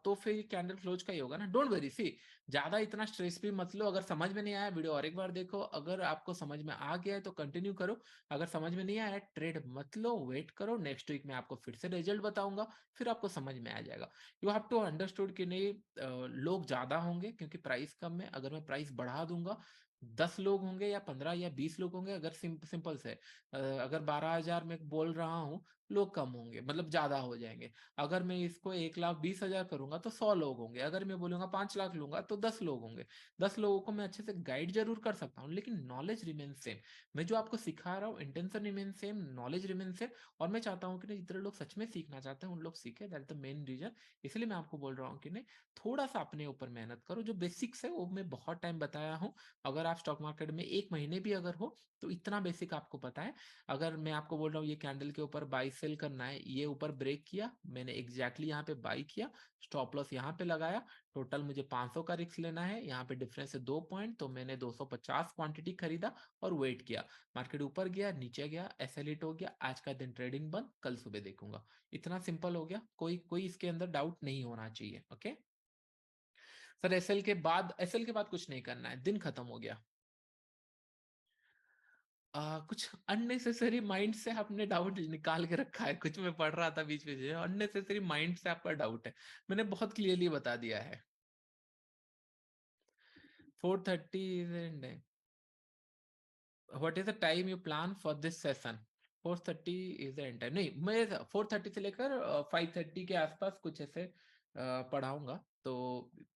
तो फिर कैंडल क्लोज का ही होगा ना। डोंट वेरी, सी ज्यादा इतना स्ट्रेस भी मत लो। अगर समझ में नहीं आया वीडियो और एक बार देखो, अगर आपको समझ में आ गया है तो कंटिन्यू करो, अगर समझ में नहीं आया ट्रेड मत लो, वेट करो। नेक्स्ट वीक में आपको फिर से रिजल्ट बताऊंगा, फिर आपको समझ में आ जाएगा। यू हैव टू अंडरस्टूड कि नहीं लोग ज्यादा होंगे क्योंकि प्राइस कम है। अगर मैं प्राइस बढ़ा दूंगा, 10 लोग होंगे या 15 या 20 लोग होंगे। अगर सिंपल से अगर 12,000 में बोल रहा हूँ, लोग कम होंगे, मतलब ज्यादा हो जाएंगे। अगर मैं इसको 1,20,000 करूंगा तो 100 लोग होंगे। अगर मैं बोलूंगा 5 लाख लूंगा तो 10 लोग होंगे। 10 लोगों को मैं अच्छे से गाइड जरूर कर सकता हूँ, लेकिन नॉलेज रिमेन सेम। मैं जो आपको सिखा रहा हूँ, intention remain same, knowledge remain same. और मैं चाहता हूँ कि नहीं, जितने लोग सच में सीखना चाहते हैं उन लोग सीखे, दैट द मेन रीजन। इसलिए मैं आपको बोल रहा हूँ कि नहीं, थोड़ा सा अपने ऊपर मेहनत करो। जो बेसिक्स है वो मैं बहुत टाइम बताया हूँ। अगर आप स्टॉक मार्केट में 1 महीने भी अगर हो तो इतना बेसिक आपको पता है। अगर मैं आपको बोल रहा हूँ ये कैंडल के ऊपर बाई सेल करना है, ये ऊपर ब्रेक किया, मैंने एग्जैक्टली यहाँ पे बाई किया, स्टॉप लॉस यहाँ पे लगाया, टोटल मुझे 500 का रिस्क लेना है, यहाँ पे डिफरेंस है 2 पॉइंट, तो मैंने 250 क्वांटिटी खरीदा और वेट किया। मार्केट ऊपर गया, नीचे गया, ऐसे हिट हो गया, आज का दिन ट्रेडिंग बंद, कल सुबह देखूंगा। इतना सिंपल हो गया, कोई कोई इसके अंदर डाउट नहीं होना चाहिए। ओके सर, एसएल के बाद कुछ नहीं करना है, दिन खत्म हो गया। कुछ अननेसेसरी माइंड से आपने डाउट निकाल के रखा है। कुछ मैं पढ़ रहा था बीच में, जो अननेसेसरी माइंड से आपका डाउट है, मैंने बहुत क्लियरली बता दिया है। 4:30 is and what is the time you plan for this session? 4:30 is the end time नहीं, मैं 4:30 से लेकर 5:30 के आसपास कुछ ऐसे पढ़ाऊंगा। तो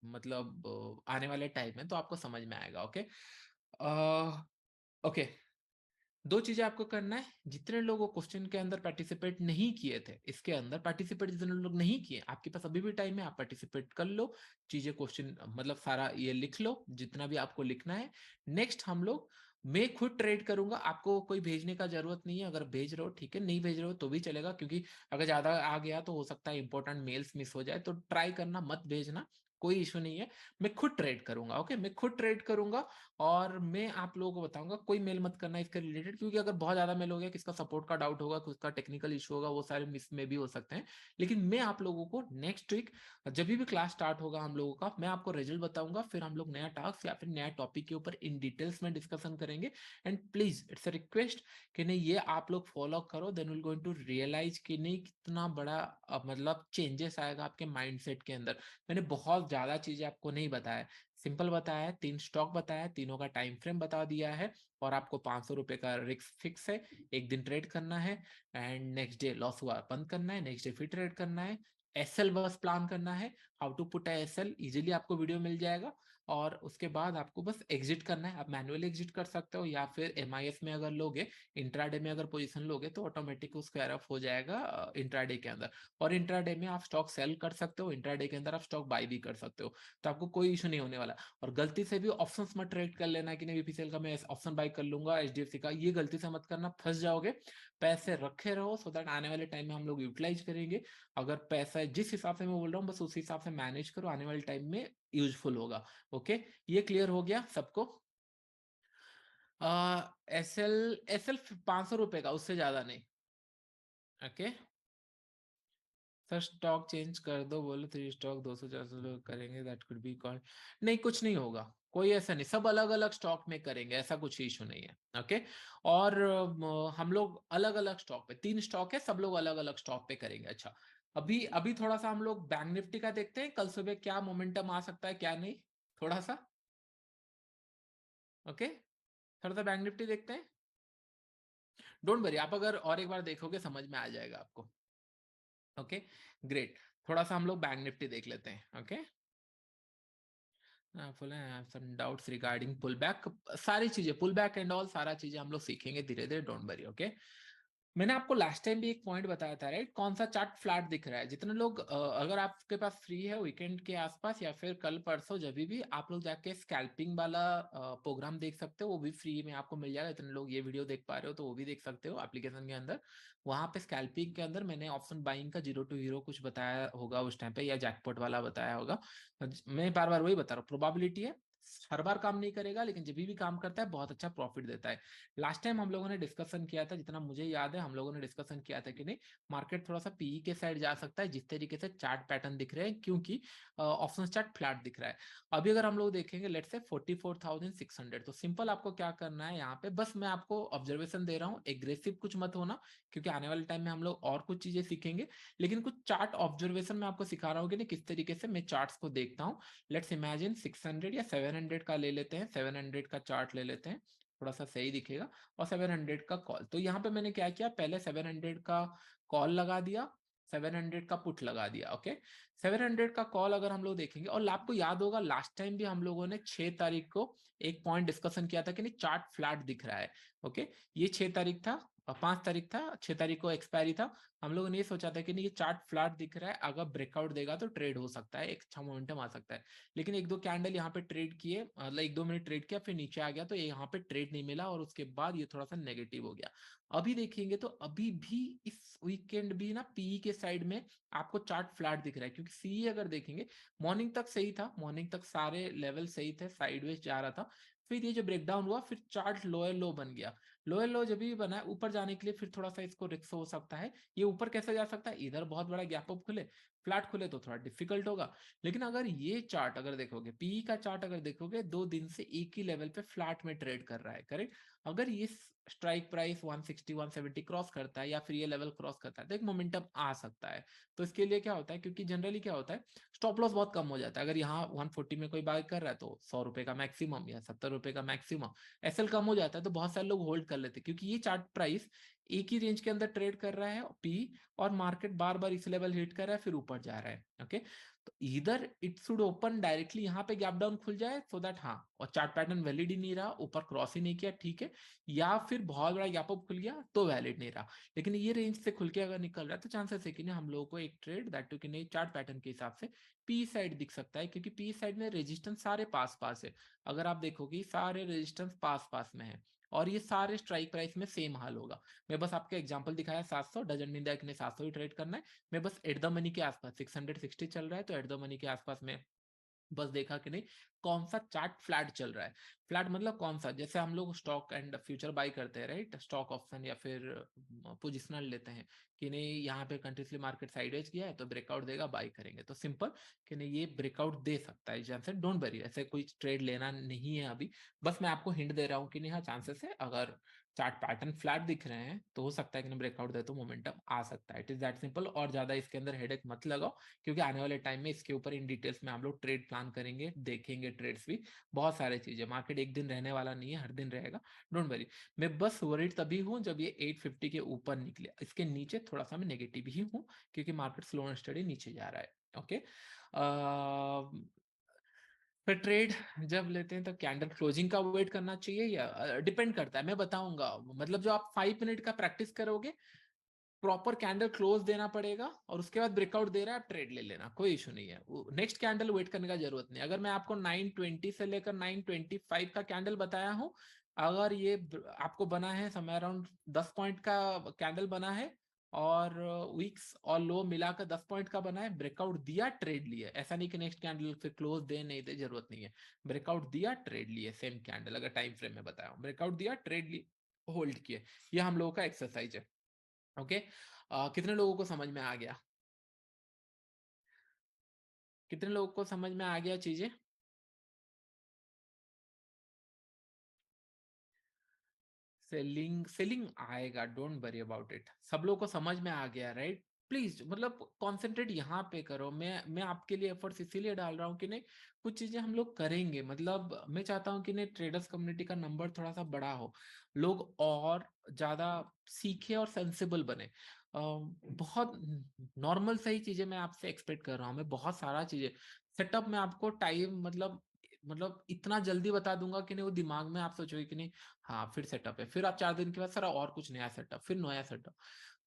मतलब आने वाले टाइम में तो आपको समझ में आएगा। ओके ओके, दो चीजें आपको करना है। जितने लोग क्वेश्चन के अंदर पार्टिसिपेट नहीं किए थे, इसके अंदर पार्टिसिपेट जितने लोग नहीं किए, आपके पास अभी भी टाइम है, आप पार्टिसिपेट कर लो। चीजें क्वेश्चन मतलब सारा ये लिख लो, जितना भी आपको लिखना है। नेक्स्ट हम लोग, मैं खुद ट्रेड करूंगा, आपको कोई भेजने का जरूरत नहीं है। अगर भेज रहे हो ठीक है, नहीं भेज रहे हो तो भी चलेगा, क्योंकि अगर ज्यादा आ गया तो हो सकता है इंपॉर्टेंट मेल्स मिस हो जाए, तो ट्राई करना मत भेजना, कोई इशू नहीं है। मैं खुद ट्रेड करूंगा। ओके मैं खुद ट्रेड करूंगा और मैं आप लोगों को बताऊंगा। कोई मेल मत करना इसके रिलेटेड, क्योंकि अगर बहुत ज्यादा मेल हो गया, किसका सपोर्ट का डाउट होगा, किसका टेक्निकल इशू होगा, वो सारे मिस में भी हो सकते हैं। लेकिन मैं आप लोगों को नेक्स्ट वीक जब भी क्लास स्टार्ट होगा हम लोगों का, मैं आपको रिजल्ट बताऊंगा, फिर हम लोग नया टास्क या फिर नया टॉपिक के ऊपर इन डिटेल्स में डिस्कशन करेंगे। And please it's a request कि नहीं ये आप लोग फॉलो करो, then will going to realise कि नहीं कितना बड़ा मतलब चेंजेस आएगा आपके माइंडसेट के अंदर। मैंने बहुत ज्यादा चीजें आपको नहीं बताया, सिंपल बताया है। 3 स्टॉक बताया, तीनों का टाइम फ्रेम बता दिया है, और आपको 500 रुपए का रिस्क फिक्स है, एक दिन ट्रेड करना है, एंड नेक्स्ट डे लॉस हुआ बंद करना है, नेक्स्ट डे फिर ट्रेड करना है। एसएल बस प्लान करना है, how to put SL easily आपको वीडियो मिल जाएगा। और उसके बाद आपको बस एग्जिट करना है। आप मैनुअली एग्जिट कर सकते हो, या फिर एमआईएस में अगर लोगे, इंट्राडे में अगर पोजीशन लोगे तो ऑटोमेटिक स्क्वायर ऑफ हो जाएगा इंट्राडे के अंदर। और इंट्राडे में आप स्टॉक सेल कर सकते हो, इंट्राडे के अंदर आप स्टॉक बाय भी कर सकते हो, तो आपको कोई इशू नहीं होने वाला। और गलती से भी ऑप्शंस मत ट्रेड कर लेना कि नहीं बीपीसीएल का मैं ऑप्शन बाय कर लूंगा, एचडीएफसी का, ये गलती से मत करना, फंस जाओगे। पैसे रखे रहो, सो दैट आने वाले टाइम में हम लोग यूटिलाइज करेंगे। अगर पैसा जिस हिसाब से मैं बोल रहा हूँ बस उस हिसाब से मैनेज करो, आने वाले टाइम में यूजफुल होगा। ओके ये क्लियर हो गया सबको? एसएल एसएल 500 रुपए का, उससे ज्यादा नहीं। ओके सर स्टॉक चेंज कर दो बोलो, 3 स्टॉक 200-400 लोग करेंगे, दैट कुड बी कॉल्ड। नहीं कुछ नहीं होगा, कोई ऐसा नहीं, सब अलग अलग स्टॉक में करेंगे, ऐसा कुछ इशू नहीं है। ओके और हम लोग अलग अलग स्टॉक पे, 3 स्टॉक है, सब लोग अलग अलग स्टॉक पे करेंगे। अच्छा अभी अभी थोड़ा सा हम लोग बैंक निफ्टी का देखते हैं, कल सुबह क्या मोमेंटम आ सकता है क्या नहीं, थोड़ा सा। ओके थोड़ा सा बैंक निफ्टी देखते हैं। डोंट वरी, आप अगर और एक बार देखोगे समझ में आ जाएगा आपको। Okay, great. थोड़ा सा हम लोग बैंक निफ्टी देख लेते हैं। Okay, some doubts regarding pull back, सारी चीजें पुल बैक एंड ऑल सारा चीजें हम लोग सीखेंगे धीरे धीरे, डोंट वरी। ओके, मैंने आपको लास्ट टाइम भी एक पॉइंट बताया था, राइट? कौन सा चार्ट फ्लैट दिख रहा है? जितने लोग अगर आपके पास फ्री है वीकेंड के आसपास या फिर कल परसों जब भी आप लोग जाके स्कैल्पिंग वाला प्रोग्राम देख सकते हो, वो भी फ्री में आपको मिल जाएगा। इतने लोग ये वीडियो देख पा रहे हो तो वो भी देख सकते हो एप्लीकेशन के अंदर। वहां पे स्कैल्पिंग के अंदर मैंने ऑप्शन बाइंग का 0 to हीरो कुछ बताया होगा उस टाइम पे, या जैकपॉट वाला बताया होगा। मैं बार बार वही बता रहा हूँ, प्रोबेबिलिटी है, हर बार काम नहीं करेगा लेकिन जब भी काम करता है बहुत अच्छा प्रॉफिट देता है। लास्ट टाइम हम लोगों ने डिस्कशन किया था, जितना मुझे याद है हम लोगों ने डिस्कशन किया था कि नहीं, मार्केट थोड़ा सा पीई के साइड जा सकता है जिस तरीके से चार्ट पैटर्न दिख रहे हैं, क्योंकि ऑप्शन चार्ट फ्लैट दिख रहा है। अभी अगर हम लोग देखेंगे लेट्स से 44,600, तो सिंपल आपको क्या करना है यहाँ पे, बस मैं आपको ऑब्जर्वेशन दे रहा हूँ, एग्रेसिव कुछ मत होना, क्योंकि आने वाले टाइम में हम लोग और कुछ चीजें सीखेंगे। लेकिन कुछ चार्ट ऑब्जर्वेशन मैं आपको सिखा रहा हूँ कि नहीं किस तरीके से मैं चार्ट्स को देखता हूँ। लेट्स इमेजिन 600 या 700 का ले लेते हैं, 700 का चार्ट ले लेते हैं, थोड़ा सा सही दिखेगा, और 700 का कॉल। तो यहाँ पे मैंने क्या किया, पहले 700 का कॉल लगा दिया, 700 का पुट लगा दिया। ओके, 700 का कॉल अगर हम लोग देखेंगे, और आपको याद होगा लास्ट टाइम भी हम लोगों ने 6 तारीख को एक पॉइंट डिस्कशन किया था कि नहीं चार्ट फ्लैट दिख रहा है। ओके, ये 6 तारीख था, 5 तारीख था, 6 तारीख को एक्सपायरी था। हम लोगों ने ये सोचा था कि नहीं ये चार्ट फ्लैट दिख रहा है, अगर ब्रेकआउट देगा तो ट्रेड हो सकता है, एक अच्छा मोमेंटम आ सकता है। लेकिन एक दो कैंडल यहाँ पे ट्रेड किए, मतलब 1-2 मिनट ट्रेड किया, फिर नीचे आ गया, तो यहाँ पे ट्रेड नहीं मिला और उसके बाद ये थोड़ा सा नेगेटिव हो गया। अभी देखेंगे तो अभी भी इस वीकेंड भी ना पीई के साइड में आपको चार्ट फ्लैट दिख रहा है, क्योंकि सीई अगर देखेंगे मॉर्निंग तक सही था, मॉर्निंग तक सारे लेवल सही थे, साइडवेज जा रहा था। फिर ये जो ब्रेकडाउन हुआ, फिर चार्ट लोअर लो बन गया। लोअर लो जब भी बना है ऊपर जाने के लिए फिर थोड़ा सा इसको रिस्क हो सकता है। ये ऊपर कैसे जा सकता है, इधर बहुत बड़ा गैप अप खुले, फ्लैट खुले तो थोड़ा डिफिकल्ट होगा। लेकिन अगर ये चार्ट अगर देखोगे, पीई का चार्ट अगर देखोगे, 2 दिन से एक ही लेवल पे फ्लैट में ट्रेड कर रहा है, करेक्ट? अगर ये स्ट्राइक प्राइस 160 170 क्रॉस करता है या फिर ये लेवल क्रॉस करता है तो एक मोमेंटम आ सकता है। तो इसके लिए क्या होता है, क्योंकि जनरली क्या होता है, स्टॉप लॉस बहुत कम हो जाता है। अगर यहाँ 140 में कोई बाय कर रहा है तो 100 रुपए का मैक्सिमम या 70 रुपए का मैक्सिमम, एसएल कम हो जाता है, तो बहुत सारे लोग होल्ड कर लेते हैं, क्योंकि ये चार्ट प्राइस एक ही रेंज के अंदर ट्रेड कर रहा है पी, और मार्केट बार बार इस लेवल हिट कर रहा है फिर ऊपर जा रहा है। ओके, तो इधर इट शुड ओपन डायरेक्टली यहाँ पे गैप डाउन खुल जाए, सो दैट हाँ, और चार्ट पैटर्न वैलिड ही नहीं रहा, ऊपर क्रॉस ही नहीं किया, ठीक है, या फिर बहुत बड़ा गैप अप खुल गया तो वैलिड नहीं रहा। लेकिन ये रेंज से खुल के अगर निकल रहा है तो चांसेस है कि नहीं हम लोगों को एक ट्रेड दैट टू कि नहीं चार्ट पैटर्न के हिसाब से पी साइड दिख सकता है, क्योंकि पी साइड में रेजिस्टेंस सारे पास पास है। अगर आप देखोगे सारे रेजिस्टेंस पास पास में है, और ये सारे स्ट्राइक प्राइस में सेम हाल होगा। मैं बस आपको एग्जांपल दिखाया 700, डजन मीन दैट ने 700 ही ट्रेड करना है। मैं बस एट द मनी के आसपास 660 चल रहा है, तो एट द मनी के आसपास में बस देखा कि नहीं कौन सा चार्ट फ्लैट चल रहा है। फ्लैट मतलब कौन सा, जैसे हम लोग स्टॉक एंड फ्यूचर बाय करते हैं, राइट? स्टॉक ऑप्शन या फिर पोजिशनल लेते हैं कि नहीं यहाँ पे कंट्रीजली मार्केट साइडवेज गया है तो ब्रेकआउट देगा, बाय करेंगे, तो सिंपल कि नहीं ये ब्रेकआउट दे सकता है चांसेस, डोंट वरी, ऐसे कोई ट्रेड लेना नहीं है अभी। बस मैं आपको हिंट दे रहा हूँ कि नहीं हाँ चांसेस है, अगर चार्ट पैटर्न फ्लैट दिख रहे हैं तो हो सकता है कि ब्रेकआउट दे तो मोमेंटम आ सकता है। इट इज दैट सिंपल, और ज्यादा इसके अंदर हेडेक मत लगाओ, क्योंकि आने वाले टाइम में इसके ऊपर इन डिटेल्स में हम लोग ट्रेड प्लान करेंगे, देखेंगे ट्रेड्स भी, बहुत सारी चीजें। मार्केट एक दिन रहने वाला नहीं है, हर दिन रहेगा, डोंट वरी। मैं बस वरीड तभी हूं जब ये 850 के ऊपर निकले, इसके नीचे थोड़ा सा मैं नेगेटिव ही हूं, क्योंकि मार्केट स्लो एंड स्टडी नीचे जा रहा है। ओके, फिर ट्रेड जब लेते हैं तो कैंडल क्लोजिंग का वेट करना चाहिए, या डिपेंड करता है, मैं बताऊंगा। मतलब जो आप 5 मिनट का प्रैक्टिस करोगे, प्रॉपर कैंडल क्लोज देना पड़ेगा, और उसके बाद ब्रेकआउट दे रहा है आप ट्रेड ले लेना, कोई इशू नहीं है, नेक्स्ट कैंडल वेट करने का जरूरत नहीं। अगर मैं आपको 920 से लेकर 925 का कैंडल बताया हूं, अगर ये आपको बना है समय अराउंड 10 पॉइंट का कैंडल बना है, और वीक्स और लो मिलाकर 10 पॉइंट का बना है, ब्रेकआउट दिया ट्रेड लिए, ऐसा नहीं कि नेक्स्ट कैंडल फिर क्लोज दे नहीं दे, जरूरत नहीं है। ब्रेकआउट दिया ट्रेड लिए, सेम कैंडल, अगर टाइम फ्रेम में बताया, ब्रेकआउट दिया ट्रेड लिए, होल्ड किए, ये हम लोगों का एक्सरसाइज है। ओके, कितने लोगों को समझ में आ गया? कितने लोगों को समझ में आ गया चीजें? सेलिंग सेलिंग आएगा, डोंट वरी अबाउट इट, सब लोगों को समझ में आ गया, राइट? प्लीज मतलब कंसंट्रेट यहाँ पे करो। मैं आपके लिए एफर्ट्स इसीलिए डाल रहा हूँ कि नहीं, कुछ चीजें हम लोग करेंगे। मतलब मैं चाहता हूँ कि नहीं, ट्रेडर्स कम्युनिटी का नंबर थोड़ा सा बड़ा हो, लोग और ज्यादा सीखे और सेंसिबल बने। बहुत नॉर्मल सही चीजें मैं आपसे एक्सपेक्ट कर रहा हूँ। मैं बहुत सारा चीजें सेटअप में आपको टाइम मतलब इतना जल्दी बता दूंगा कि नहीं, वो दिमाग में आप सोचोगे कि नहीं हाँ फिर सेटअप है, फिर आप 4 दिन के बाद सर और कुछ नया सेटअप, फिर नया सेटअप।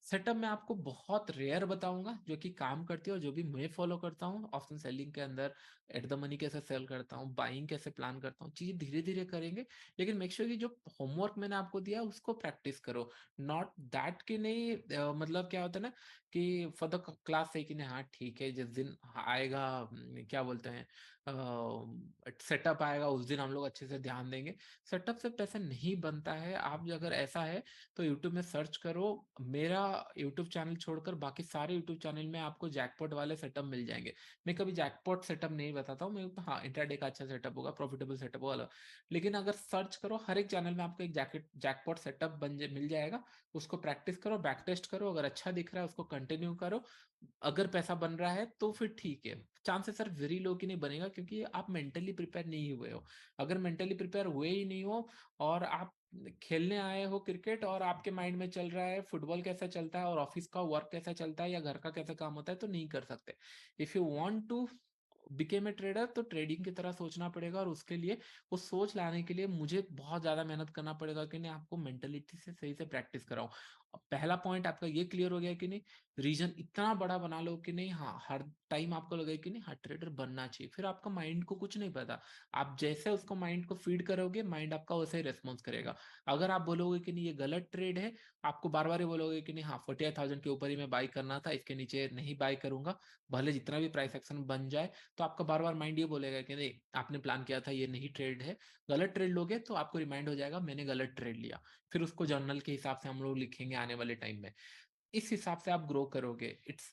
सेटअप मैं आपको बहुत रेयर बताऊंगा जो कि काम करती है और जो भी मैं फॉलो करता हूँ ऑप्शन सेलिंग के अंदर। एट द मनी कैसे सेल करता हूँ, बाइंग कैसे प्लान करता हूँ, चीजें धीरे धीरे करेंगे। लेकिन मेक श्योर कि जो होमवर्क मैंने आपको दिया उसको प्रैक्टिस करो। नॉट दैट कि नहीं मतलब क्या होता है ना कि फॉर द क्लास से कि नहीं हाँ ठीक है, जिस दिन आएगा क्या बोलते हैं सेटअप आएगा उस दिन हम लोग अच्छे से ध्यान देंगे। सेटअप से पैसा नहीं बनता है। आप अगर ऐसा है तो यूट्यूब में सर्च करो, मेरा यूट्यूब चैनल छोड़कर बाकी सारे यूट्यूब चैनल में आपको जैकपॉट वाले सेटअप मिल जाएंगे। मैं कभी जैकपॉट सेटअप नहीं बताता हूँ, मैं हाँ इंट्राडे का अच्छा सेटअप होगा, प्रॉफिटेबल सेटअप होगा। लेकिन अगर सर्च करो हर एक चैनल में आपको एक जैकपॉट सेटअप मिल जाएगा। उसको प्रैक्टिस करो, बैक टेस्ट करो, अगर अच्छा दिख रहा है उसको कंटिन्यू करो। अगर पैसा बन रहा है तो फिर ठीक है, चांसेस सर वेरी लो कि नहीं बनेगा, क्योंकि आप मेंटली प्रिपेयर नहीं हुए हो। अगर मेंटली प्रिपेयर हुए ही नहीं हो और आप खेलने आए हो क्रिकेट और आपके माइंड में चल रहा है फुटबॉल कैसा चलता है और ऑफिस का वर्क कैसा चलता है या घर का कैसा काम होता है, तो नहीं कर सकते। If you want to become a trader तो ट्रेडिंग की तरह सोचना पड़ेगा, और उसके लिए वो सोच लाने के लिए मुझे बहुत ज्यादा मेहनत करना पड़ेगा कि नहीं आपको मेंटेलिटी से सही से प्रैक्टिस कराऊं। पहला पॉइंट आपका ये क्लियर हो गया कि नहीं, रीजन इतना बड़ा बना लो कि नहीं हाँ हर टाइम आपको लगे कि नहीं हाँ ट्रेडर बनना चाहिए। फिर आपका माइंड को कुछ नहीं पता, आप जैसे उसको माइंड को फीड करोगे माइंड आपका वैसे ही रेस्पॉन्स करेगा। अगर आप बोलोगे कि नहीं ये गलत ट्रेड है, आपको बार बार बोलोगे कि नहीं हाँ 48,000 के ऊपर ही मैं बाई करना था, इसके नीचे नहीं बाई करूंगा, भले जितना भी प्राइस एक्शन बन जाए। तो आपका बार बार माइंड ये बोलेगा कि नहीं आपने प्लान किया था ये नहीं ट्रेड है, गलत ट्रेड लोगे तो आपको रिमाइंड हो जाएगा मैंने गलत ट्रेड लिया। फिर उसको जर्नल के हिसाब से हम लोग लिखेंगे आने वाले टाइम में। इस हिसाब से आप ग्रो करोगे।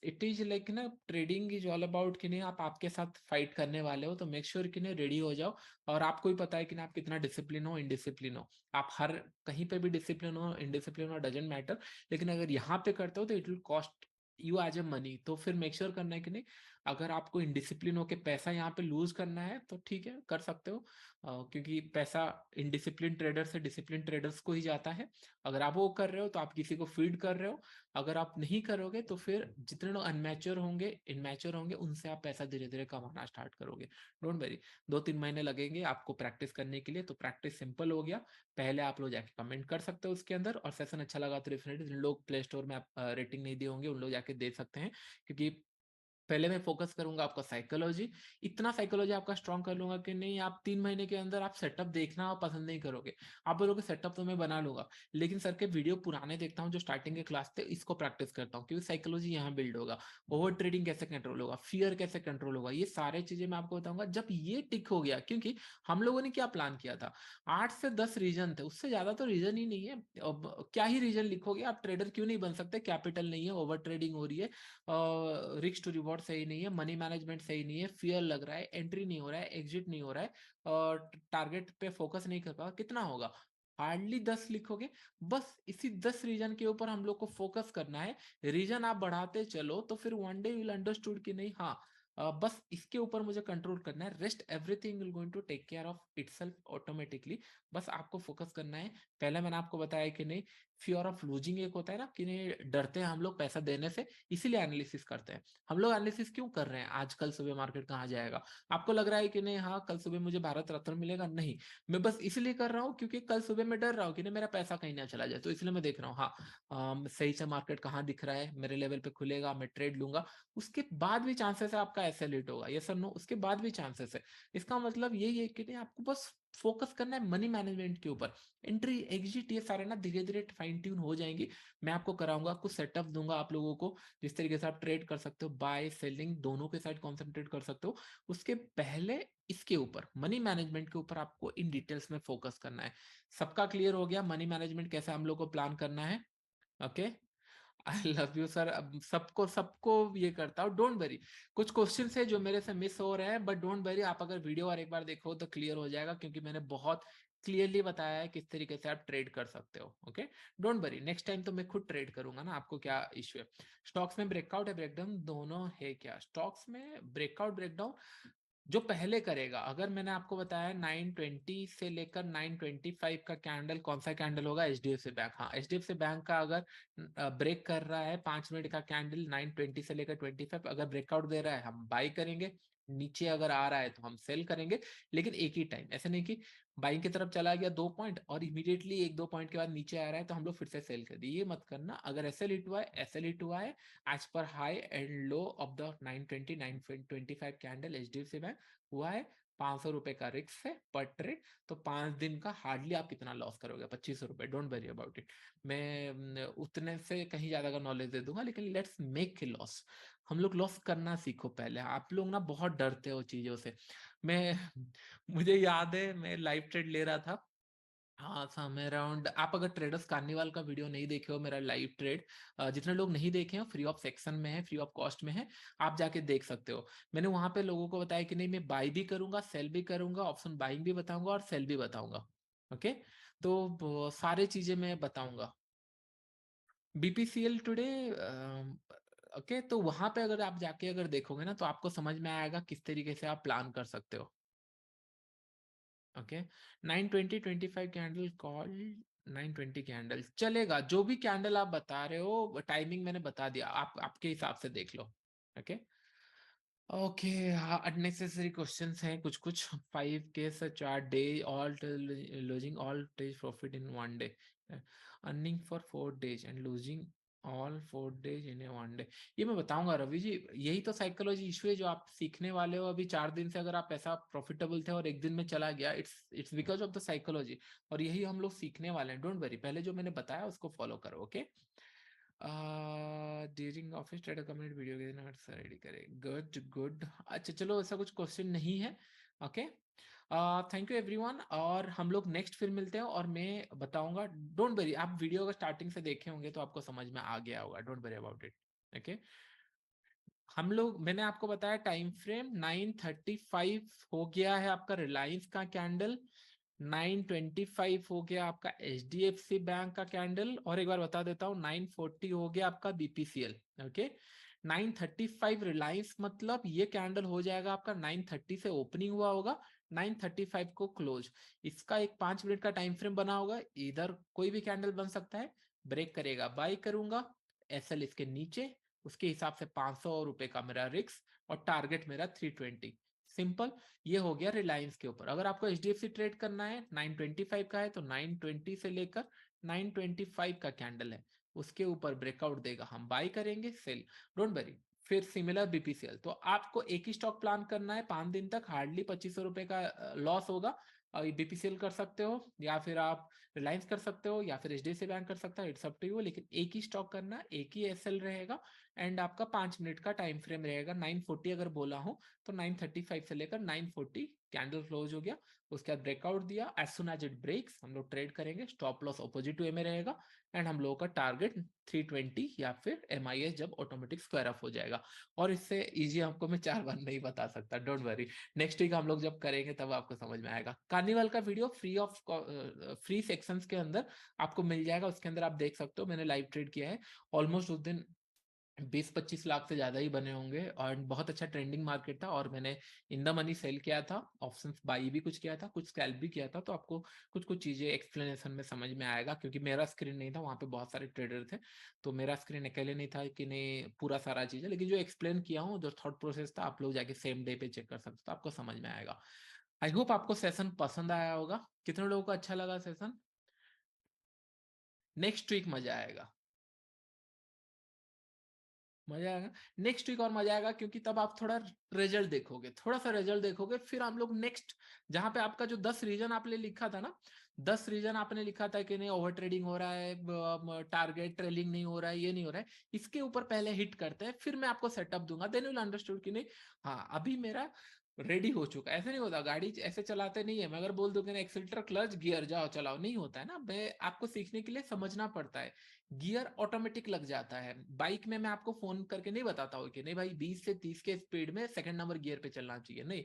इट इज लाइक ना ट्रेडिंग इज ऑल अबाउट कि नहीं आप आपके साथ फाइट करने वाले हो, तो मेक श्योर कि नहीं रेडी हो जाओ। और आपको भी पता है कि ना आप कितना डिसिप्लिन हो इनडिसिप्लिन हो, आप हर कहीं पे भी डिसिप्लिन हो इनडिसिप्लिन हो डजेंट मैटर। लेकिन अगर यहाँ पे करते हो तो it will cost you as a money. तो फिर मेक श्योर करना है कि नहीं अगर आपको इनडिसिप्लिन होके पैसा यहाँ पे लूज करना है तो ठीक है कर सकते हो। क्योंकि पैसा इनडिसिप्लिन ट्रेडर से डिसिप्लिन ट्रेडर्स को ही जाता है। अगर आप वो कर रहे हो तो आप किसी को फीड कर रहे हो। अगर आप नहीं करोगे तो फिर जितने लोग अनमैच्योर होंगे इनमैच्योर होंगे उनसे आप पैसा धीरे धीरे कमाना स्टार्ट करोगे। डोंट वरी, 2-3 महीने लगेंगे आपको प्रैक्टिस करने के लिए, तो प्रैक्टिस सिंपल हो गया। पहले आप लोग जाके कमेंट कर सकते हो उसके अंदर, और सेशन अच्छा लगा तो डेफिनेटली जिन लोग प्ले स्टोर में आप रेटिंग नहीं दिए होंगे उन लोग जाके दे सकते हैं। क्योंकि पहले मैं फोकस करूंगा आपका साइकोलॉजी, इतना साइकोलॉजी आपका स्ट्रॉन्ग कर लूंगा कि नहीं आप 3 महीने के अंदर आप सेटअप देखना पसंद नहीं करोगे। आप बोलोगे सेटअप तो मैं बना लूंगा, लेकिन सर के वीडियो पुराने देखता हूँ जो स्टार्टिंग के क्लास थे, इसको प्रैक्टिस करता हूँ क्योंकि साइकोलॉजी यहाँ बिल्ड होगा। ओवर ट्रेडिंग कैसे कंट्रोल होगा, फियर कैसे कंट्रोल होगा, ये सारे चीजें मैं आपको बताऊंगा जब ये टिक हो गया। क्योंकि हम लोगों ने क्या प्लान किया था, 8 से 10 रीजन थे, उससे ज्यादा तो रीजन ही नहीं है। अब क्या ही रीजन लिखोगे, आप ट्रेडर क्यों नहीं बन सकते, कैपिटल नहीं है, ओवर ट्रेडिंग हो रही है, रिस्क टू रिवॉर्ड सही नहीं है, मनी मैनेजमेंट सही नहीं है, फियर लग रहा है, एंट्री नहीं हो रहा है, एग्जिट नहीं हो रहा है, और टारगेट पे फोकस नहीं कर पा, कितना होगा, हार्डली 10 लिखोगे। बस इसी 10 रीजन के ऊपर हम लोग को फोकस करना है। रीजन आप बढ़ाते चलो तो फिर वन डे विल अंडरस्टूड कि नहीं हाँ बस इसके ऊपर मुझे कंट्रोल करना है, rest everything will going to take care of itself automatically. बस आपको फोकस करना है। पहले मैंने आपको बताया कि नहीं फियर ऑफ लूजिंग एक होता है ना कि नहीं डरते हैं हम लोग पैसा देने से, इसीलिए एनालिसिस करते हैं। हम लोग एनालिसिस क्यों कर रहे हैं, आज कल सुबह मार्केट कहाँ जाएगा, आपको लग रहा है कि नहीं हाँ कल सुबह मुझे भारत रत्न मिलेगा, नहीं मैं बस इसलिए कर रहा हूँ क्योंकि कल सुबह मैं डर रहा हूँ कि नहीं मेरा पैसा कहीं ना चला जाए, तो इसलिए मैं देख रहा हूँ हाँ सही से मार्केट कहाँ दिख रहा है, मेरे लेवल पे खुलेगा मैं ट्रेड लूंगा। उसके बाद भी चांसेस है आपका ऐसे लेट होगा, ये सर नो, उसके बाद भी चांसेस है। इसका मतलब यही है कि नहीं आपको बस फोकस करना है मनी मैनेजमेंट के ऊपर। एंट्री एग्जिट ये सारे ना धीरे धीरे फाइन ट्यून हो जाएंगी। मैं आपको कराऊंगा, कुछ सेटअप दूंगा आप लोगों को जिस तरीके से आप ट्रेड कर सकते हो, बाय सेलिंग दोनों के साइड कॉन्सेंट्रेट कर सकते हो। उसके पहले इसके ऊपर मनी मैनेजमेंट के ऊपर आपको इन डिटेल्स में फोकस करना है। सबका क्लियर हो गया मनी मैनेजमेंट कैसे हम लोग को प्लान करना है? Okay, I love you sir. अब सबको सबको ये करता हूँ, डोंट वरी। कुछ क्वेश्चन है जो मेरे से मिस हो रहे हैं, बट डोंट वरी, आप अगर वीडियो और एक बार देखो तो क्लियर हो जाएगा, क्योंकि मैंने बहुत क्लियरली बताया है किस तरीके से आप ट्रेड कर सकते हो। Okay, don't worry, next time तो मैं खुद ट्रेड करूंगा ना, आपको क्या इश्यू है। स्टॉक्स में ब्रेकआउट है ब्रेकडाउन दोनों है क्या? स्टॉक्स में ब्रेकआउट ब्रेकडाउन जो पहले करेगा, अगर मैंने आपको बताया 920 से लेकर 925 का कैंडल, कौन सा कैंडल होगा? HDFC bank. हाँ, एचडीएफसी बैंक का अगर ब्रेक कर रहा है 5 मिनट का कैंडल 920 से लेकर 25, अगर ब्रेकआउट दे रहा है हम बाई करेंगे, नीचे अगर आ रहा है तो हम सेल करेंगे, लेकिन एक ही टाइम। ऐसे नहीं कि बाइंग की तरफ चला गया 2 पॉइंट और इमीडिएटली 1-2 पॉइंट के बाद नीचे आ रहा है तो हम लोग फिर से सेल कर दिए, ये मत करना। अगर एसएल हिट हुआ है, एसएल हिट हुआ है as per high and low of the 920 925 candle HDFC bank हुआ है, 500 रुपए का रिस्क है पर ट्रेड, तो 5 दिन का हार्डली आप कितना लॉस करोगे? 2500 रुपए। डोंट वरी अबाउट इट, मैं उतने से कहीं ज्यादा का नॉलेज दे दूंगा, लेकिन लेट्स मेक ए लॉस। हम लोग लॉस करना सीखो पहले। आप लोग ना बहुत डरते हो चीजों से। मैं मुझे याद है मैं लाइव ट्रेड ले रहा था, हाँ समय अराउंड, आप अगर ट्रेडर्स कार्निवाल का वीडियो नहीं देखे हो मेरा लाइव ट्रेड, जितने लोग नहीं देखे हो, फ्री ऑफ सेक्शन में है, फ्री ऑफ कॉस्ट में है, आप जाके देख सकते हो। मैंने वहां पे लोगों को बताया कि नहीं मैं बाई भी करूंगा सेल भी करूंगा, ऑप्शन बाइंग भी बताऊंगा और सेल भी बताऊंगा। ओके, तो सारे चीजें मैं बताऊंगा। बीपीसीएल टुडे, ओके, तो वहां पे अगर आप जाके अगर देखोगे ना तो आपको समझ में आएगा किस तरीके से आप प्लान कर सकते हो। ओके, 920-25 कैंडल कॉल, 920 कैंडल चलेगा, जो भी कैंडल आप बता रहे हो टाइमिंग मैंने बता दिया, आप आपके हिसाब से देख लो। ओके, ओके, हाँ अननेसेसरी क्वेश्चंस हैं कुछ कुछ। 5 के 4 day, all losing all days profit in 1 day, earning for 4 days and losing all 4 days in A 1 day. ये मैं बताऊंगा रवि जी, यही तो साइकोलॉजी इशू है जो आप सीखने वाले हो। अभी 4 दिन से अगर आप पैसा प्रॉफिटेबल थे और एक दिन में चला गया, it's because of the psychology, और यही हम लोग सीखने वाले हैं। डोंट वरी, पहले जो मैंने बताया उसको फॉलो करो। Okay, during office trader community video के नोट्स रेडी करें, गुड गुड। अच्छा चलो, ऐसा कुछ क्वेश्चन नहीं है। ओके, थैंक यू एवरीवन, और हम लोग नेक्स्ट फिर मिलते हैं और मैं बताऊंगा। डोंट वरी, आप वीडियो अगर स्टार्टिंग से देखे होंगे तो आपको समझ में आ गया होगा, don't worry about it. Okay, हम लोग, मैंने आपको बताया टाइम फ्रेम 9:35 हो गया है आपका रिलायंस का कैंडल, 9:25 हो गया आपका एचडीएफसी बैंक का कैंडल, और एक बार बता देता हूँ 9:40 हो गया आपका बीपीसीएल। ओके, 9:35 रिलायंस, मतलब ये कैंडल हो जाएगा आपका 9:30 से ओपनिंग हुआ होगा, 9:35 को क्लोज। इसका एक 5 मिनट का टाइम फ्रेम बना होगा, इधर कोई भी कैंडल बन सकता है, ब्रेक करेगा बाई करूंगा, एसएल इसके नीचे, उसके हिसाब से 500 रुपए का मेरा रिस्क और टारगेट मेरा 320। सिंपल, ये हो गया रिलायंस के ऊपर। अगर आपको एचडीएफसी ट्रेड करना है 9:25 का है तो 9:20 से लेकर 9:25 का कैंडल है, उसके ऊपर ब्रेकआउट देगा हम बाई करेंगे सेल, डोंट वरी। फिर सिमिलर बीपीसीएल, तो आपको एक ही स्टॉक प्लान करना है 5 दिन तक, हार्डली 2500 रुपए का लॉस होगा। बीपीसीएल कर सकते हो या फिर आप रिलायंस कर सकते हो या फिर एचडीएफसी बैंक कर सकता है, इट्स अप टू यू, लेकिन एक ही स्टॉक करना, एक ही एसएल रहेगा, एंड आपका 5 मिनट का टाइम फ्रेम रहेगा। 9:40 अगर बोला हूं तो 9:35 से लेकर 9:40 कैंडल क्लोज हो गया, उसके बाद ब्रेकआउट दिया, as soon as it breaks हम लोग ट्रेड करेंगे, stop loss opposite to a में रहेगा, एंड हम लोगों का टारगेट 320 या फिर एमआईएस जब ऑटोमेटिक स्क्वायर ऑफ हो जाएगा। और इससे इजी आपको मैं 4 बार नहीं बता सकता, डोंट वरी, नेक्स्ट वीक हम लोग जब करेंगे तब आपको समझ में आएगा। कार्निवल का वीडियो फ्री सेक्शंस के अंदर आपको मिल जाएगा, उसके अंदर आप देख सकते हो मैंने लाइव ट्रेड किया है, ऑलमोस्ट उस दिन 20-25 लाख से ज्यादा ही बने होंगे, और बहुत अच्छा ट्रेंडिंग मार्केट था, और मैंने इन द मनी सेल किया था, ऑप्शंस बाई भी कुछ किया था, कुछ स्कैल्प भी किया था, तो आपको कुछ कुछ चीजें एक्सप्लेनेशन में समझ में आएगा, क्योंकि मेरा स्क्रीन नहीं था, वहां पे बहुत सारे ट्रेडर थे, तो मेरा स्क्रीन अकेले नहीं था कि नहीं पूरा सारा चीज है, लेकिन जो एक्सप्लेन किया हूँ, जो थॉट प्रोसेस था, आप लोग जाके सेम डे पे चेक कर सकते हो, तो आपको समझ में आएगा। आई होप आपको सेशन पसंद आया होगा। कितने लोगों को अच्छा लगा सेशन? नेक्स्ट वीक मजा आएगा, मजा आएगा नेक्स्ट वीक, और मजा आएगा क्योंकि तब आप थोड़ा रिजल्ट देखोगे, थोड़ा सा रिजल्ट देखोगे, फिर हम लोग नेक्स्ट, जहां पे आपका जो 10 रीजन आपने लिखा था ना, 10 रीजन आपने लिखा था कि नहीं ओवर ट्रेडिंग हो रहा है, टारगेट ट्रेलिंग नहीं हो रहा है, ये नहीं हो रहा है, इसके ऊपर पहले हिट करते हैं, फिर मैं आपको सेटअप दूंगा, देन विल अंडरस्टूड कि नहीं, हाँ अभी मेरा रेडी हो चुका है। ऐसे नहीं होता, गाड़ी ऐसे चलाते नहीं है, मैं अगर बोल दूं कि ना एक्सीलरेटर क्लच गियर जाओ चलाओ, नहीं होता है ना, मैं आपको सीखने के लिए समझना पड़ता है। गियर ऑटोमेटिक लग जाता है, बाइक में मैं आपको फोन करके नहीं बताता हूँ कि नहीं भाई 20 से 30 के स्पीड में सेकंड नंबर गियर पे चलना चाहिए, नहीं,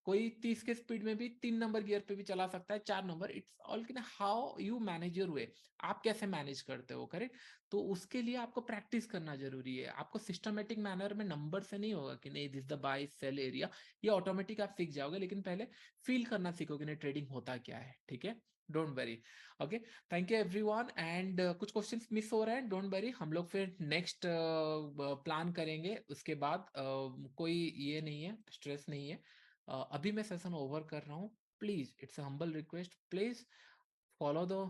कोई 30 के स्पीड में भी 3 नंबर गियर पे भी चला सकता है, 4 नंबर, इट्स ऑल कि how you manage your way, आप कैसे मैनेज करते हो, करेक्ट। तो उसके लिए आपको प्रैक्टिस करना जरूरी है। आपको सिस्टमेटिक मैनर में नंबर से नहीं होगा कि नहीं this the buy sell area, ये ऑटोमेटिक आप सीख जाओगे, लेकिन पहले फील करना सीखोगे नहीं ट्रेडिंग होता क्या है, ठीक है। Don't worry, okay. Thank you everyone. And कुछ क्वेश्चंस मिस हो रहे हैं, डोंट वरी, हम लोग फिर नेक्स्ट प्लान करेंगे उसके बाद। कोई ये नहीं है, स्ट्रेस नहीं है। अभी मैं सेशन ओवर कर रहा हूँ, please it's humble request, please follow दो।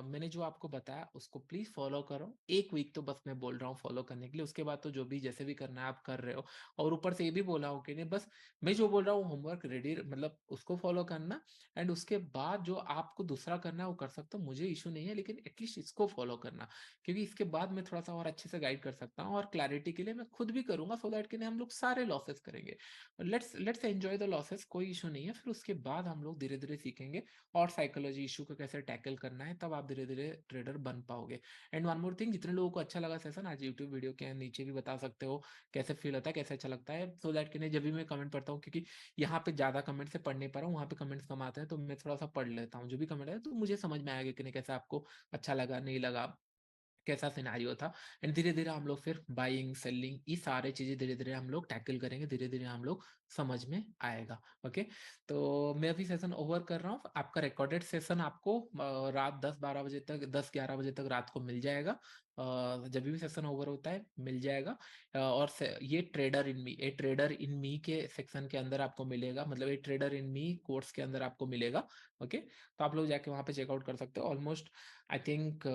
मैंने जो आपको बताया उसको प्लीज फॉलो करो। एक वीक तो बस मैं बोल रहा हूँ फॉलो करने के लिए, उसके बाद तो जो भी जैसे भी करना है आप कर रहे हो। और ऊपर से ये भी बोला हूँ कि नहीं, बस मैं जो बोल रहा हूँ होमवर्क रेडी, मतलब उसको फॉलो करना। एंड उसके बाद जो आपको दूसरा करना है वो कर सकते हो, मुझे इशू नहीं है, लेकिन एटलीस्ट इसको फॉलो करना, क्योंकि इसके बाद मैं थोड़ा सा और अच्छे से गाइड कर सकता हूँ। और क्लैरिटी के लिए मैं खुद भी करूंगा, सो दैट कि हम लोग सारे लॉसेस करेंगे। लेट्स एंजॉय द लॉसेस, कोई इशू नहीं है। फिर उसके बाद हम लोग धीरे धीरे सीखेंगे और साइकोलॉजी इशू को कैसे टैकल करना है, तब आप धीरे धीरे ट्रेडर बन पाओगे। एंड वन मोर थिंग, जितने लोगों को अच्छा लगा सेशन आज यूट्यूब वीडियो के नीचे भी बता सकते हो कैसे फील होता है, कैसे अच्छा लगता है, सो दैट कि नहीं जब भी मैं कमेंट पढ़ता हूँ, क्योंकि यहाँ पे ज्यादा कमेंट से पढ़ नहीं पा रहा हूँ, वहाँ पे कमेंट्स कम आते हैं, तो मैं थोड़ा सा पढ़ लेता हूँ जो भी कमेंट है, तो मुझे समझ में आएगा कि नहीं कैसे आपको अच्छा लगा नहीं लगा, कैसा सिनेरियो था। एंड धीरे धीरे हम लोग फिर बाइंग सेलिंग ये सारे चीजें धीरे धीरे हम लोग टैकल करेंगे, धीरे धीरे हम लोग समझ में आएगा। ओके, तो मैं अभी सेशन ओवर कर रहा हूँ। आपका रिकॉर्डेड सेशन आपको रात 10-12 बजे तक, 10-11 बजे तक रात को मिल जाएगा। जब भी सेशन ओवर होता है मिल जाएगा। और ये ट्रेडर इन मी के सेक्शन के अंदर आपको मिलेगा, मतलब ये ट्रेडर इन मी कोर्स के अंदर आपको मिलेगा। ओके, तो आप लोग जाके वहां पे चेकआउट कर सकते हो। ऑलमोस्ट आई थिंक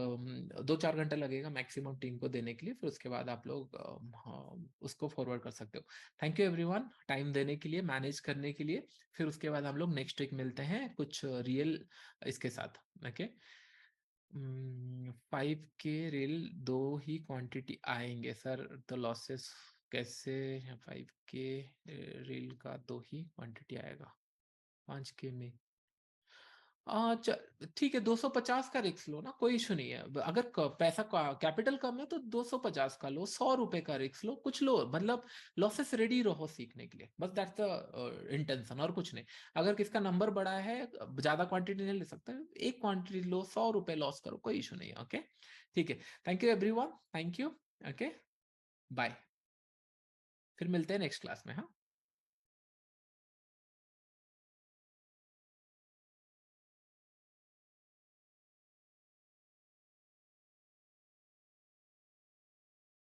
2-4 घंटे लगेगा मैक्सिमम टीम को देने के लिए, फिर उसके बाद आप लोग उसको फॉरवर्ड कर सकते हो। थैंक यू एवरीवन टाइम देने के लिए, मैनेज करने के लिए। फिर उसके बाद हम लोग नेक्स्ट वीक मिलते हैं कुछ रियल इसके साथ। ओके, 5 के रियल 2 ही क्वांटिटी आएंगे सर, तो लॉसेस कैसे, 5 के रियल का 2 ही क्वांटिटी आएगा 5 के में। ठीक है, 250 का रिस्क लो ना, कोई इशू नहीं है। अगर पैसा कैपिटल कम है तो 250 का लो, 100 रुपए का रिस्क लो, कुछ लो, मतलब लॉसेस रेडी रहो सीखने के लिए, बस दैट्स द इंटेंशन, और कुछ नहीं। अगर किसका नंबर बड़ा है, ज्यादा क्वांटिटी नहीं ले सकते, एक क्वांटिटी लो, 100 रुपए लॉस करो, कोई इशू नहीं है। ओके, ठीक है। Thank you everyone, thank you. Okay, bye, फिर मिलते हैं नेक्स्ट क्लास में। हाँ।